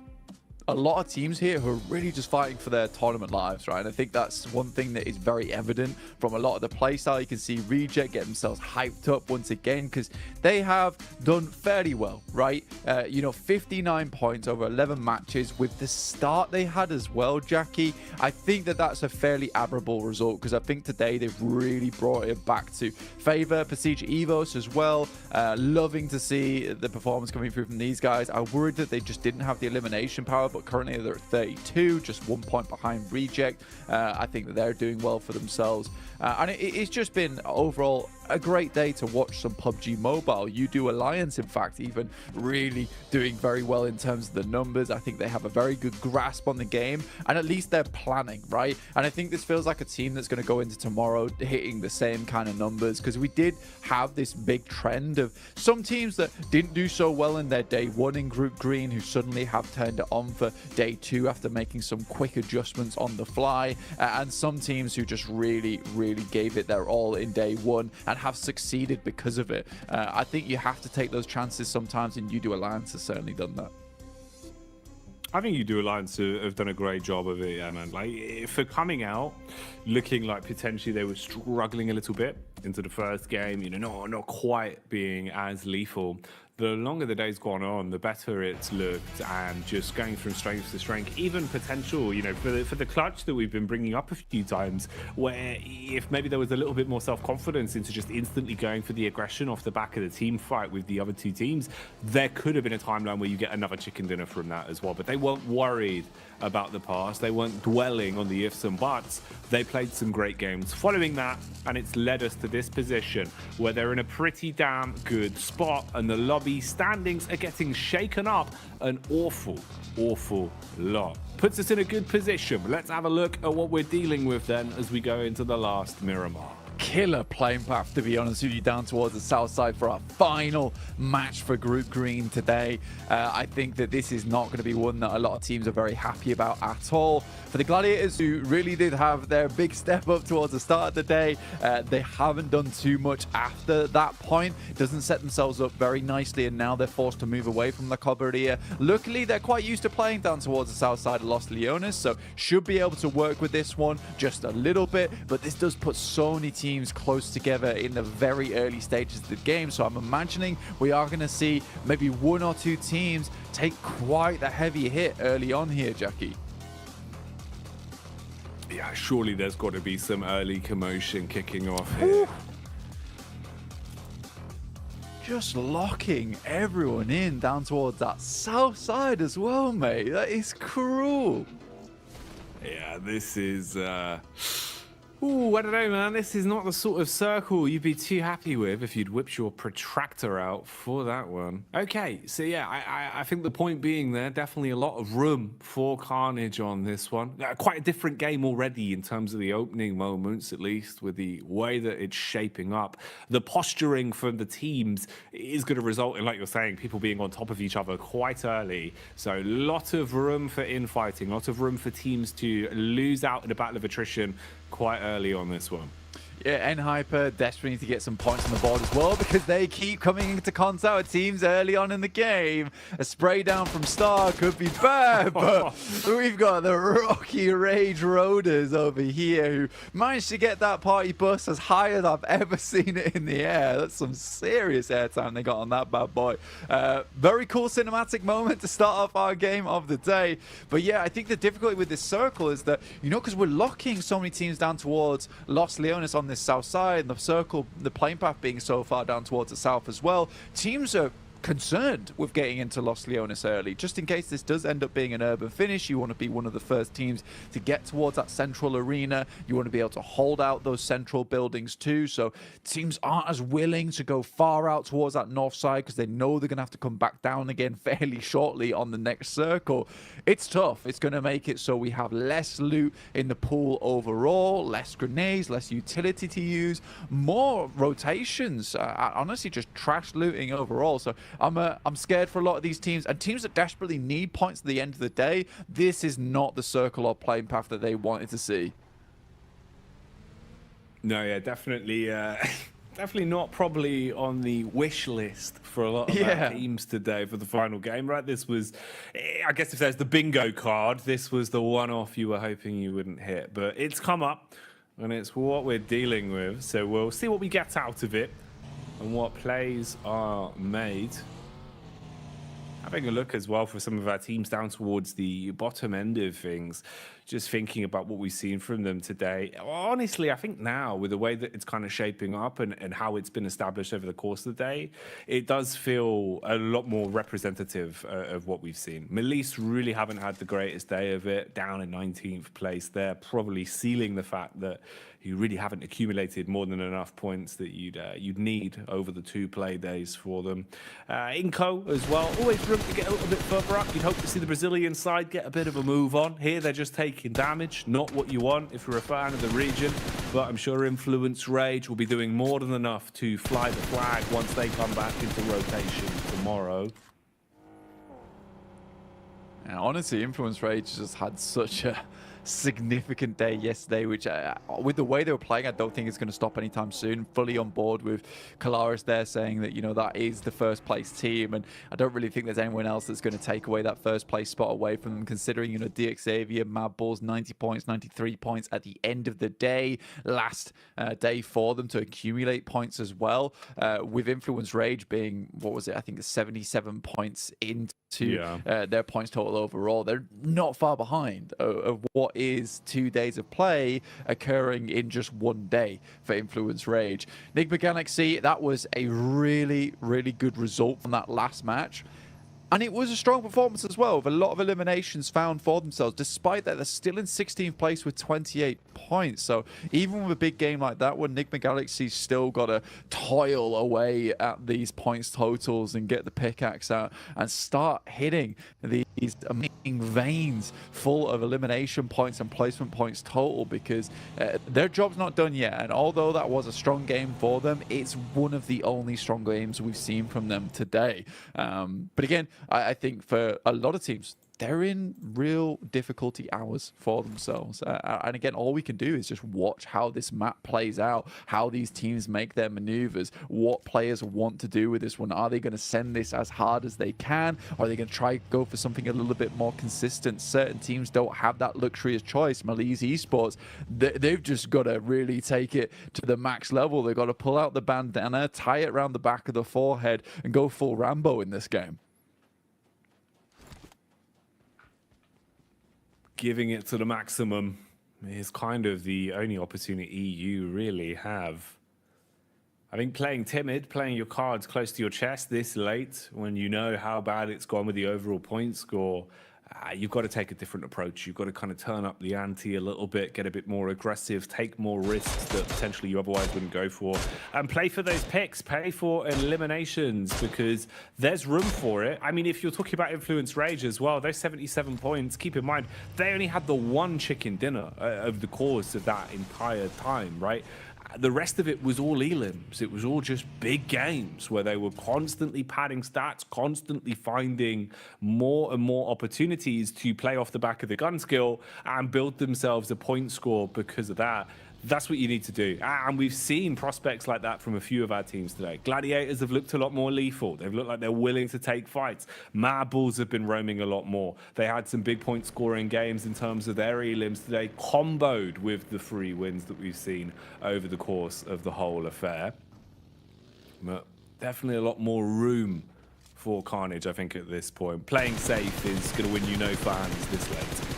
[SPEAKER 2] a lot of teams here who are really just fighting for their tournament lives, right? And I think that's one thing that is very evident from a lot of the playstyle. You can see Reject get themselves hyped up once again because they have done fairly well, right? 59 points over 11 matches with the start they had as well, Jackie. I think that that's a fairly admirable result because I think today they've really brought it back to favor. Prestige Evos as well. Loving to see the performance coming through from these guys. I worried that they just didn't have the elimination power, but currently they're at 32, just 1 point behind Reject. I think that they're doing well for themselves. And it's just been overall a great day to watch some PUBG Mobile. U2 Alliance, in fact, even really doing very well in terms of the numbers. I think they have a very good grasp on the game, and at least they're planning, right? And I think this feels like a team that's going to go into tomorrow hitting the same kind of numbers, because we did have this big trend of some teams that didn't do so well in their day one in Group Green who suddenly have turned it on for day two after making some quick adjustments on the fly, and some teams who just really gave it their all in day one and have succeeded because of it. I think you have to take those chances sometimes, and U2 Alliance has certainly done that.
[SPEAKER 1] I think U2 Alliance have done a great job of it, yeah, man. Like, for coming out looking like potentially they were struggling a little bit into the first game, not quite being as lethal. The longer the day's gone on, the better it's looked, and just going from strength to strength, even potential, for the clutch that we've been bringing up a few times, where if maybe there was a little bit more self-confidence into just instantly going for the aggression off the back of the team fight with the other two teams, there could have been a timeline where you get another chicken dinner from that as well. But they weren't worried about the past. They weren't dwelling on the ifs and buts. They played some great games following that, and it's led us to this position where they're in a pretty damn good spot, and the lobby standings are getting shaken up an awful lot. Puts us in a good position. Let's have a look at what we're dealing with then as we go into the last Miramar.
[SPEAKER 2] killer playing path, to be honest with you, down towards the south side for our final match for Group Green today. I think that this is not going to be one that a lot of teams are very happy about at all. For the Gladiators, who really did have their big step up towards the start of the day, they haven't done too much after that point. Doesn't set themselves up very nicely, and now they're forced to move away from the Cobarilla. Luckily, they're quite used to playing down towards the south side of Los Leones, so should be able to work with this one just a little bit, but this does put so many teams close together in the very early stages of the game, so I'm imagining we are going to see maybe one or two teams take quite the heavy hit early on here, Jackie.
[SPEAKER 1] Yeah, surely there's got to be some early commotion kicking off here.
[SPEAKER 2] Just locking everyone in down towards that south side as well, mate. That is cruel.
[SPEAKER 1] Yeah, this is... Ooh, I don't know, man. This is not the sort of circle you'd be too happy with if you'd whipped your protractor out for that one. Okay, so yeah, I think the point being there, definitely a lot of room for carnage on this one. Quite a different game already in terms of the opening moments, at least, with the way that it's shaping up. The posturing from the teams is going to result in, like you're saying, people being on top of each other quite early. So a lot of room for infighting, a lot of room for teams to lose out in a battle of attrition quite early on this one.
[SPEAKER 2] Yeah, N-Hyper desperately to get some points on the board as well, because they keep coming into contact with teams early on in the game. A spray down from Star could be bad, but we've got the Rocky Rage Roaders over here who managed to get that party bus as high as I've ever seen it in the air. That's some serious airtime they got on that bad boy. Very cool cinematic moment to start off our game of the day. But yeah, I think the difficulty with this circle is that, you know, because we're locking so many teams down towards Los Leones on this south side, and the circle, the playing path being so far down towards the south as well, teams are concerned with getting into Los Leones early. Just in case this does end up being an urban finish, you want to be one of the first teams to get towards that central arena. You want to be able to hold out those central buildings too, so teams aren't as willing to go far out towards that north side because they know they're going to have to come back down again fairly shortly on the next circle. It's tough. It's going to make it so we have less loot in the pool overall, less grenades, less utility to use, more rotations, honestly just trash looting overall. So I'm scared for a lot of these teams, and teams that desperately need points at the end of the day. This is not the circle or playing path that they wanted to see. No,
[SPEAKER 1] yeah, definitely definitely not probably on the wish list for a lot of our teams today for the final game, right? This was, I guess if there's the bingo card, this was the one-off you were hoping you wouldn't hit, but it's come up and it's what we're dealing with, so we'll see what we get out of it and what plays are made. Having a look as well for some of our teams down towards the bottom end of things, just thinking about what we've seen from them today. Honestly, I think now with the way that it's kind of shaping up and how it's been established over the course of the day, it does feel a lot more representative of what we've seen. Melise really haven't had the greatest day of it, down in 19th place there, probably sealing the fact that you really haven't accumulated more than enough points that you'd need over the 2 play days for them. Inco as well, always room to get a little bit further up. You'd hope to see the Brazilian side get a bit of a move on. Here they're just taking damage, not what you want if you're a fan of the region, but I'm sure Influence Rage will be doing more than enough to fly the flag once they come back into rotation tomorrow.
[SPEAKER 2] And honestly, Influence Rage just had such a significant day yesterday, which with the way they were playing, I don't think it's going to stop anytime soon. Fully on board with Kalaris there saying that, you know, that is the first place team, and I don't really think there's anyone else that's going to take away that first place spot away from them, considering, you know, DX Xavier, Mad Bulls, 90 points, 93 points at the end of the day. Last day for them to accumulate points as well, with Influence Rage being, what was it, I think 77 points into their points total overall. They're not far behind of what is 2 days of play occurring in just 1 day for Influence Rage. Nick Galaxy, that was a really, really good result from that last match. And it was a strong performance as well, with a lot of eliminations found for themselves, despite that they're still in 16th place with 28 points. So even with a big game like that, when Enigma Galaxy's still got to toil away at these points totals and get the pickaxe out and start hitting these amazing veins full of elimination points and placement points total, because their job's not done yet. And although that was a strong game for them, it's one of the only strong games we've seen from them today. But again, I think for a lot of teams, they're in real difficulty hours for themselves. And again, all we can do is just watch how this map plays out, how these teams make their maneuvers, what players want to do with this one. Are they going to send this as hard as they can? Or are they going to try go for something a little bit more consistent? Certain teams don't have that luxurious choice. Malise Esports, they've just got to really take it to the max level. They've got to pull out the bandana, tie it around the back of the forehead, and go full Rambo in this game.
[SPEAKER 1] Giving it to the maximum is kind of the only opportunity you really have. I think playing timid, playing your cards close to your chest this late, when you know how bad it's gone with the overall point score, you've got to take a different approach. You've got to kind of turn up the ante a little bit, get a bit more aggressive, take more risks that potentially you otherwise wouldn't go for, and play for those picks, play for eliminations, because there's room for it. I mean, if you're talking about Influence Rage as well, those 77 points, keep in mind, they only had the one chicken dinner over the course of that entire time, right? The rest of it was all elims. It was all just big games where they were constantly padding stats, constantly finding more and more opportunities to play off the back of the gun skill and build themselves a point score because of that. That's what you need to do. And we've seen prospects like that from a few of our teams today. Gladiators have looked a lot more lethal. They've looked like they're willing to take fights. Mad Bulls have been roaming a lot more. They had some big point scoring games in terms of their elims today, comboed with the free wins that we've seen over the course of the whole affair. But definitely a lot more room for Carnage, I think, at this point. Playing safe is going to win you no fans this late.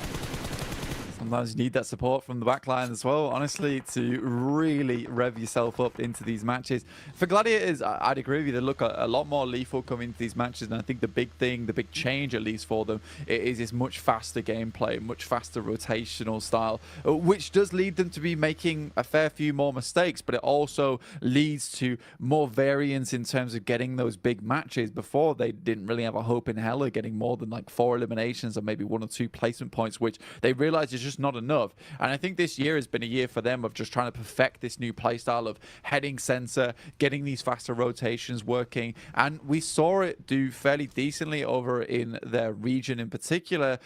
[SPEAKER 2] Sometimes you need that support from the backline as well, honestly, to really rev yourself up into these matches. For Gladiators, I'd agree with you. They look a lot more lethal coming into these matches, and I think the big thing, the big change at least for them, is this much faster gameplay, much faster rotational style, which does lead them to be making a fair few more mistakes, but it also leads to more variance in terms of getting those big matches. Before, they didn't really have a hope in hell of getting more than like 4 eliminations or maybe 1 or 2 placement points, which they realized is just not enough. And I think this year has been a year for them of just trying to perfect this new playstyle of heading center, getting these faster rotations working, and we saw it do fairly decently over in their region in particular.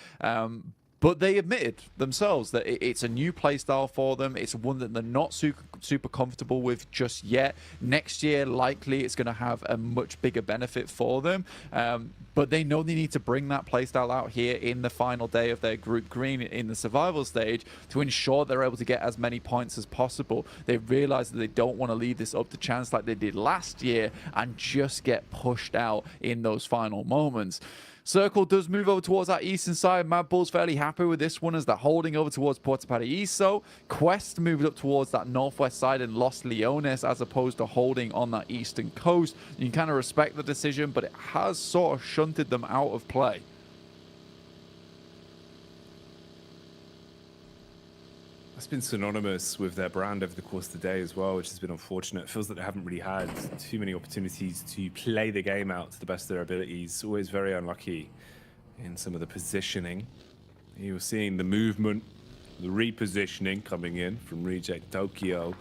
[SPEAKER 2] But they admitted themselves that it's a new playstyle for them. It's one that they're not super comfortable with just yet. Next year, likely, it's going to have a much bigger benefit for them. But they know they need to bring that playstyle out here in the final day of their group green in the survival stage to ensure they're able to get as many points as possible. They realize that they don't want to leave this up to chance like they did last year and just get pushed out in those final moments. Circle does move over towards that eastern side. Mad Bull's fairly happy with this one as they're holding over towards Puerto Paraíso. Quest moved up towards that northwest side in Los Leones as opposed to holding on that eastern coast. You can kind of respect the decision, but it has sort of shunted them out of play.
[SPEAKER 1] That's been synonymous with their brand over the course of the day as well, which has been unfortunate. It feels that they haven't really had too many opportunities to play the game out to the best of their abilities. Always very unlucky in some of the positioning. You're seeing the movement, the repositioning coming in from Reject Tokyo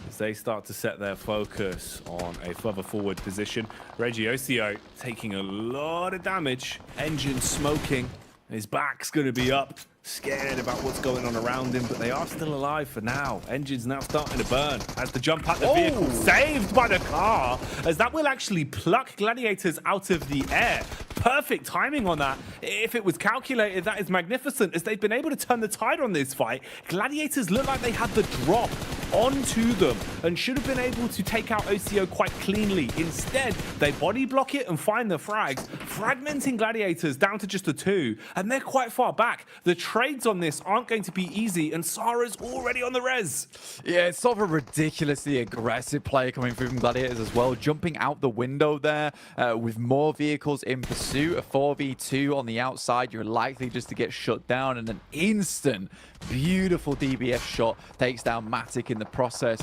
[SPEAKER 1] as they start to set their focus on a further forward position. Regiocio taking a lot of damage. Engine smoking. His back's going to be up. Scared about what's going on around him, but they are still alive for now. Engine's now starting to burn as the jump at the vehicle saved by the car, as that will actually pluck Gladiators out of the air. Perfect timing on that. If it was calculated, that is magnificent, as they've been able to turn the tide on this fight. Gladiators look like they had the drop onto them and should have been able to take out OCO quite cleanly. Instead, they body block it and find the frags, fragmenting Gladiators down to just a 2, and they're quite far back. The trades on this aren't going to be easy, and Sara's already on the res.
[SPEAKER 2] Yeah, it's sort of a ridiculously aggressive play coming through from Gladiators as well, jumping out the window there with more vehicles in pursuit. A 4v2 on the outside, you're likely just to get shut down, and an instant beautiful DBS shot takes down Matic in the process.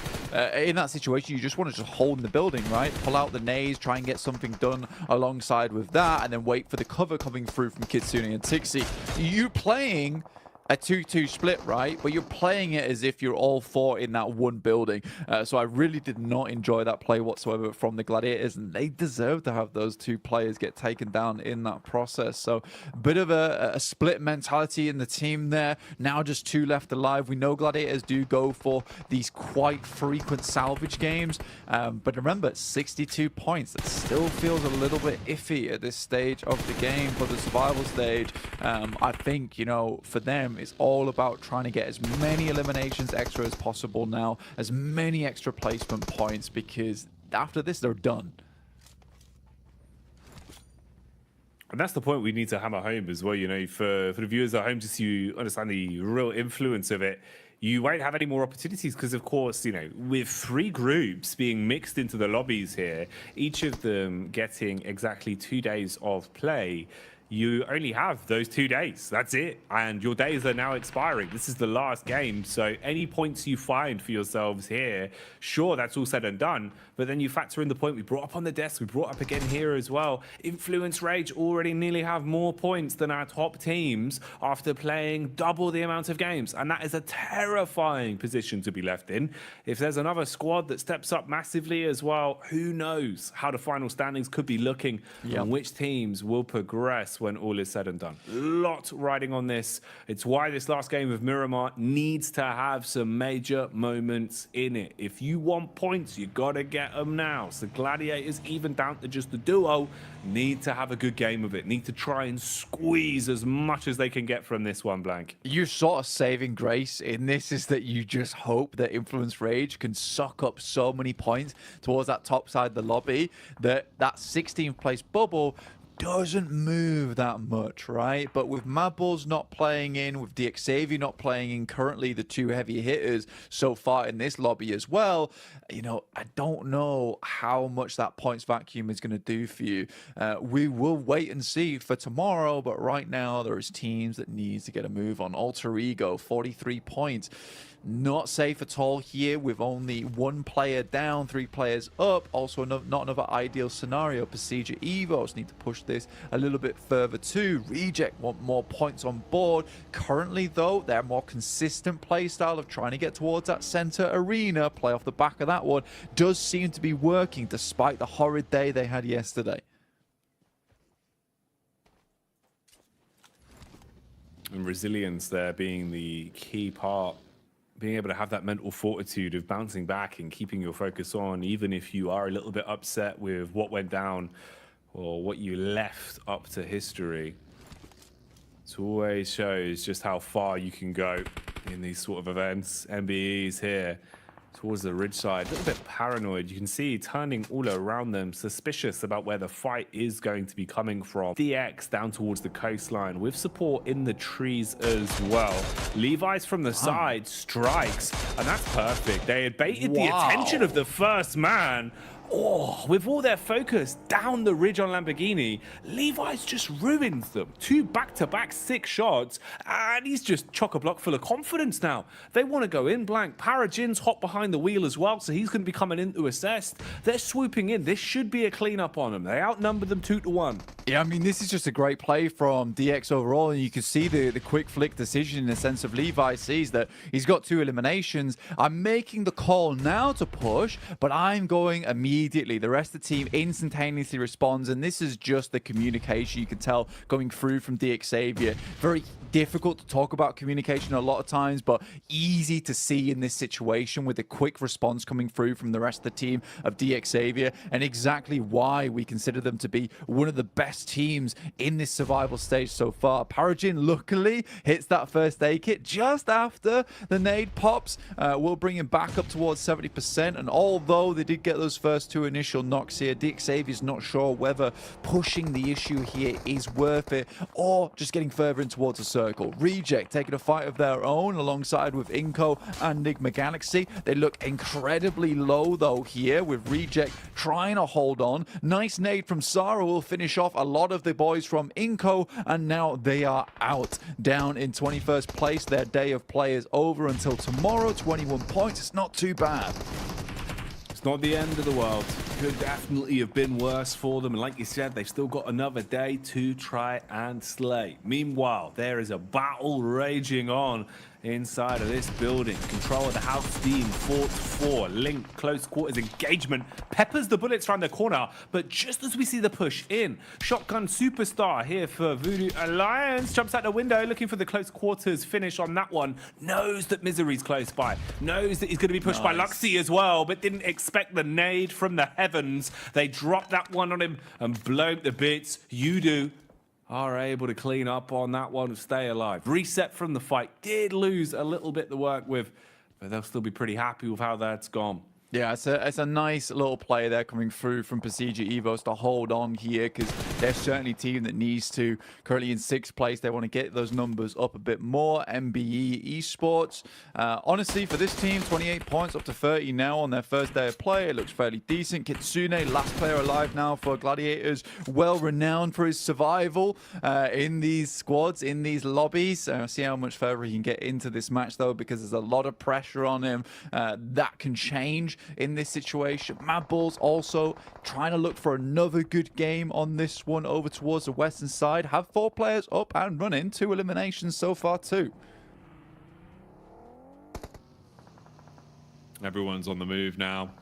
[SPEAKER 2] In that situation, you just want to just hold in the building, right? Pull out the nades, try and get something done alongside with that, and then wait for the cover coming through from Kitsune and Tixi. You playing a 2-2 split, right? But you're playing it as if you're all 4 in that one building. So I really did not enjoy that play whatsoever from the Gladiators, and they deserve to have those 2 players get taken down in that process. So a bit of a split mentality in the team there. Now just 2 left alive. We know Gladiators do go for these quite frequent salvage games, but remember, 62 points. That still feels a little bit iffy at this stage of the game for the survival stage. I think, you know, for them, it's all about trying to get as many eliminations extra as possible now, as many extra placement points, because after this, they're done.
[SPEAKER 1] And that's the point we need to hammer home as well, you know, for the viewers at home, just so you understand the real influence of it. You won't have any more opportunities because, of course, you know, with 3 groups being mixed into the lobbies here, each of them getting exactly 2 days of play, you only have those 2 days. That's it. And your days are now expiring. This is the last game. So any points you find for yourselves here, sure, that's all said and done. But then you factor in the point we brought up on the desk, we brought up again here as well. Influence Rage already nearly have more points than our top teams after playing double the amount of games. And that is a terrifying position to be left in. If there's another squad that steps up massively as well, who knows how the final standings could be looking and which teams will progress when all is said and done. Lot riding on this. It's why this last game of Miramar needs to have some major moments in it. If you want points, you gotta get them now. So Gladiators, even down to just the duo, need to have a good game of it. Need to try and squeeze as much as they can get from this one, Blank.
[SPEAKER 2] Your sort of saving grace in this is that you just hope that Influence Rage can suck up so many points towards that top side of the lobby that 16th place bubble doesn't move that much, right? But with Mad Bulls not playing in, with DXavier not playing in, currently the 2 heavy hitters so far in this lobby as well, you know, I don't know how much that points vacuum is going to do for you. We will wait and see for tomorrow, but right now there is teams that need to get a move on. Alter Ego, 43 points. Not safe at all here with only 1 player down, 3 players up. Also not another ideal scenario. Procedure Evos need to push this a little bit further too. Reject want more points on board. Currently though, their more consistent play style of trying to get towards that center arena, play off the back of that one, does seem to be working despite the horrid day they had yesterday.
[SPEAKER 1] And resilience there being the key part. Being able to have that mental fortitude of bouncing back and keeping your focus on, even if you are a little bit upset with what went down or what you left up to history. It always shows just how far you can go in these sort of events. MBE's here towards the ridge side, a little bit paranoid. You can see turning all around them, suspicious about where the fight is going to be coming from. DX down towards the coastline with support in the trees as well. Levi's from the side strikes, and that's perfect. They had baited the attention of the first man. Oh, with all their focus down the ridge on Lamborghini, Levi's just ruins them. 2 back-to-back 6 shots, and he's just chock-a-block full of confidence now. They want to go in blank. Parajin's hot behind the wheel as well, so he's going to be coming in to assist. They're swooping in. This should be a cleanup on them. They outnumber them 2-1.
[SPEAKER 2] Yeah, I mean, this is just a great play from DX overall, and you can see the quick flick decision in the sense of Levi sees that he's got 2 eliminations. I'm making the call now to push, but I'm going immediately. The rest of the team instantaneously responds, and this is just the communication you can tell going through from DXavier. Very difficult to talk about communication a lot of times, but easy to see in this situation with a quick response coming through from the rest of the team of DXavier, and exactly why we consider them to be one of the best best teams in this survival stage so far. PUBGM luckily hits that first aid kit just after the nade pops. Will bring him back up towards 70%. And although they did get those first 2 initial knocks here, DXavia's not sure whether pushing the issue here is worth it or just getting further in towards the circle. Reject taking a fight of their own alongside with Inco and Enigma Galaxy. They look incredibly low though here, with Reject trying to hold on. Nice nade from Sarah will finish off a lot of the boys from Inco, and now they are out, down in 21st place. Their day of play is over until tomorrow. 21 points. It's not too bad.
[SPEAKER 1] It's not the end of the world. Could definitely have been worse for them. And like you said, they've still got another day to try and slay. Meanwhile, there is a battle raging on inside of this building. Control of the house team, fought for. Link, close quarters engagement. Peppers the bullets around the corner. But just as we see the push in, Shotgun Superstar here for Voodoo Alliance. Jumps out the window, looking for the close quarters finish on that one. Knows that Misery's close by. Knows that he's going to be pushed by Luxy as well, but didn't expect the nade from the heavens. They dropped that one on him and blow the bits. You do. Are able to clean up on that one and stay alive. Reset from the fight. Did lose a little bit to work with, but they'll still be pretty happy with how that's gone.
[SPEAKER 2] Yeah, it's a nice little play there coming through from Procedure Evos to hold on here, because they're certainly a team that needs to. Currently in 6th place, they want to get those numbers up a bit more. MBE Esports, honestly, for this team, 28 points up to 30 now on their first day of play. It looks fairly decent. Kitsune, last player alive now for Gladiators, well renowned for his survival in these squads, in these lobbies. See how much further he can get into this match, though, because there's a lot of pressure on him. That can change in this situation. Mad Bulls also trying to look for another good game on this one over towards the western side. Have 4 players up and running. 2 eliminations so far too.
[SPEAKER 1] Everyone's on the move now.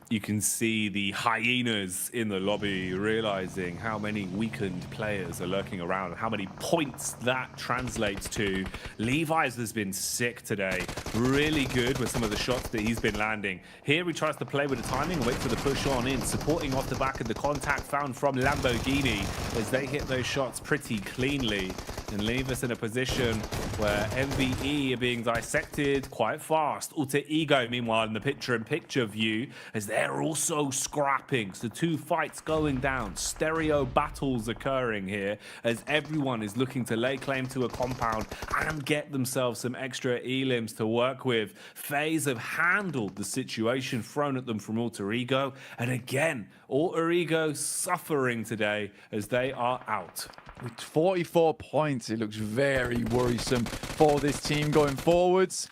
[SPEAKER 1] You can see the hyenas in the lobby realizing how many weakened players are lurking around and how many points that translates to. Levi's has been sick today. Really good with some of the shots that he's been landing. Here he tries to play with the timing and wait for the push on in, supporting off the back of the contact found from Lamborghini as they hit those shots pretty cleanly and leave us in a position where MVE are being dissected quite fast. Alter Ego, meanwhile, in the picture-in-picture view, as they're also scrapping. So 2 fights going down. Stereo battles occurring here as everyone is looking to lay claim to a compound and get themselves some extra elims to work with. FaZe have handled the situation thrown at them from Alter Ego. And again, Alter Ego suffering today as they are out.
[SPEAKER 2] With 44 points, it looks very worrisome for this team going forwards.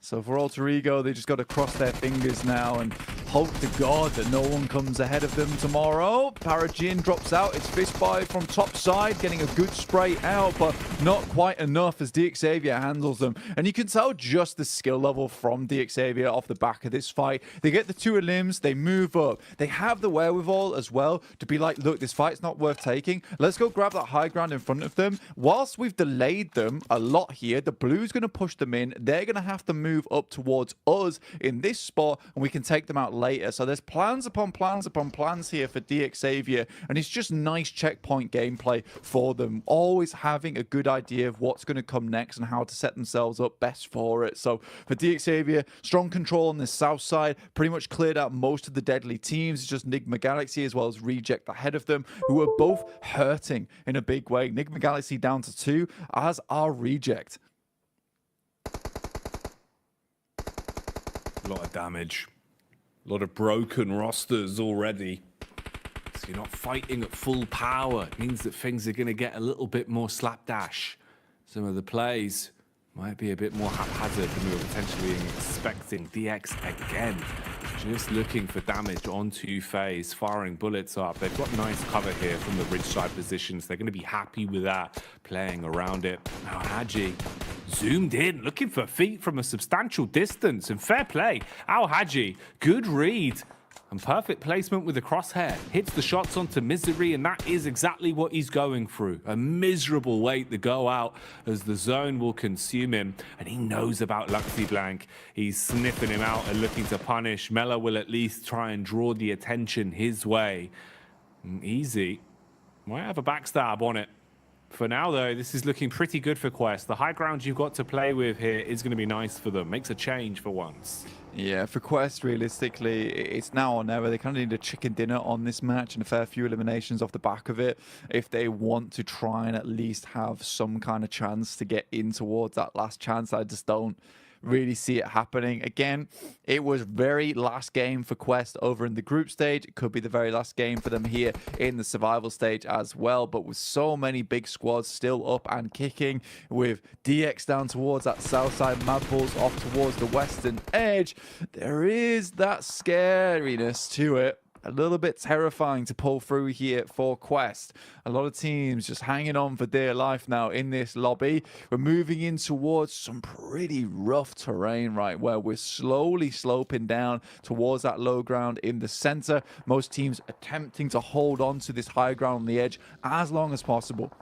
[SPEAKER 2] So for Alter Ego, they just got to cross their fingers now and hope to God that no one comes ahead of them tomorrow. PUBGM drops out. It's Fistby from top side, getting a good spray out, but not quite enough as DXavier handles them. And you can tell just the skill level from DXavier off the back of this fight. They get the 2 elims, they move up. They have the wherewithal as well to be like, look, this fight's not worth taking. Let's go grab that high ground in front of them. Whilst we've delayed them a lot here, the blue's going to push them in. They're going to have to move up towards us in this spot, and we can take them out later. So there's plans upon plans upon plans here for DXavier, and it's just nice checkpoint gameplay for them, always having a good idea of what's going to come next and how to set themselves up best for it. So for DXavier, strong control on the south side, pretty much cleared out most of the deadly teams. It's just Enigma Galaxy as well as Reject ahead of them, who are both hurting in a big way. Enigma Galaxy down to 2, as are Reject.
[SPEAKER 1] A lot of damage. A lot of broken rosters already. So you're not fighting at full power. It means that things are going to get a little bit more slapdash. Some of the plays might be a bit more haphazard than we were potentially expecting. DX again, just looking for damage onto FaZe, firing bullets up. They've got nice cover here from the ridge side positions. They're going to be happy with that, playing around it. Now Haji zoomed in, looking for feet from a substantial distance, and fair play. Al Haji, good read and perfect placement with the crosshair. Hits the shots onto Misery, and that is exactly what he's going through. A miserable wait to go out as the zone will consume him, and he knows about Luxy Blank. He's sniffing him out and looking to punish. Mela will at least try and draw the attention his way. Easy Might have a backstab on it. For now, though, this is looking pretty good for Quest. The high ground you've got to play with here is going to be nice for them. Makes a change for once.
[SPEAKER 2] Yeah, for Quest, realistically, it's now or never. They kind of need a chicken dinner on this match and a fair few eliminations off the back of it if they want to try and at least have some kind of chance to get in towards that last chance. I just don't really see it happening. Again, it was very last game for Quest over in the group stage. It could be the very last game for them here in the survival stage as well. But with so many big squads still up and kicking, with DX down towards that south side, Mad Bulls off towards the western edge, there is that scariness to it. A little bit terrifying to pull through here for Quest. A lot of teams just hanging on for dear life now in this lobby. We're moving in towards some pretty rough terrain, right, where we're slowly sloping down towards that low ground in the center. Most teams attempting to hold on to this high ground on the edge as long as possible.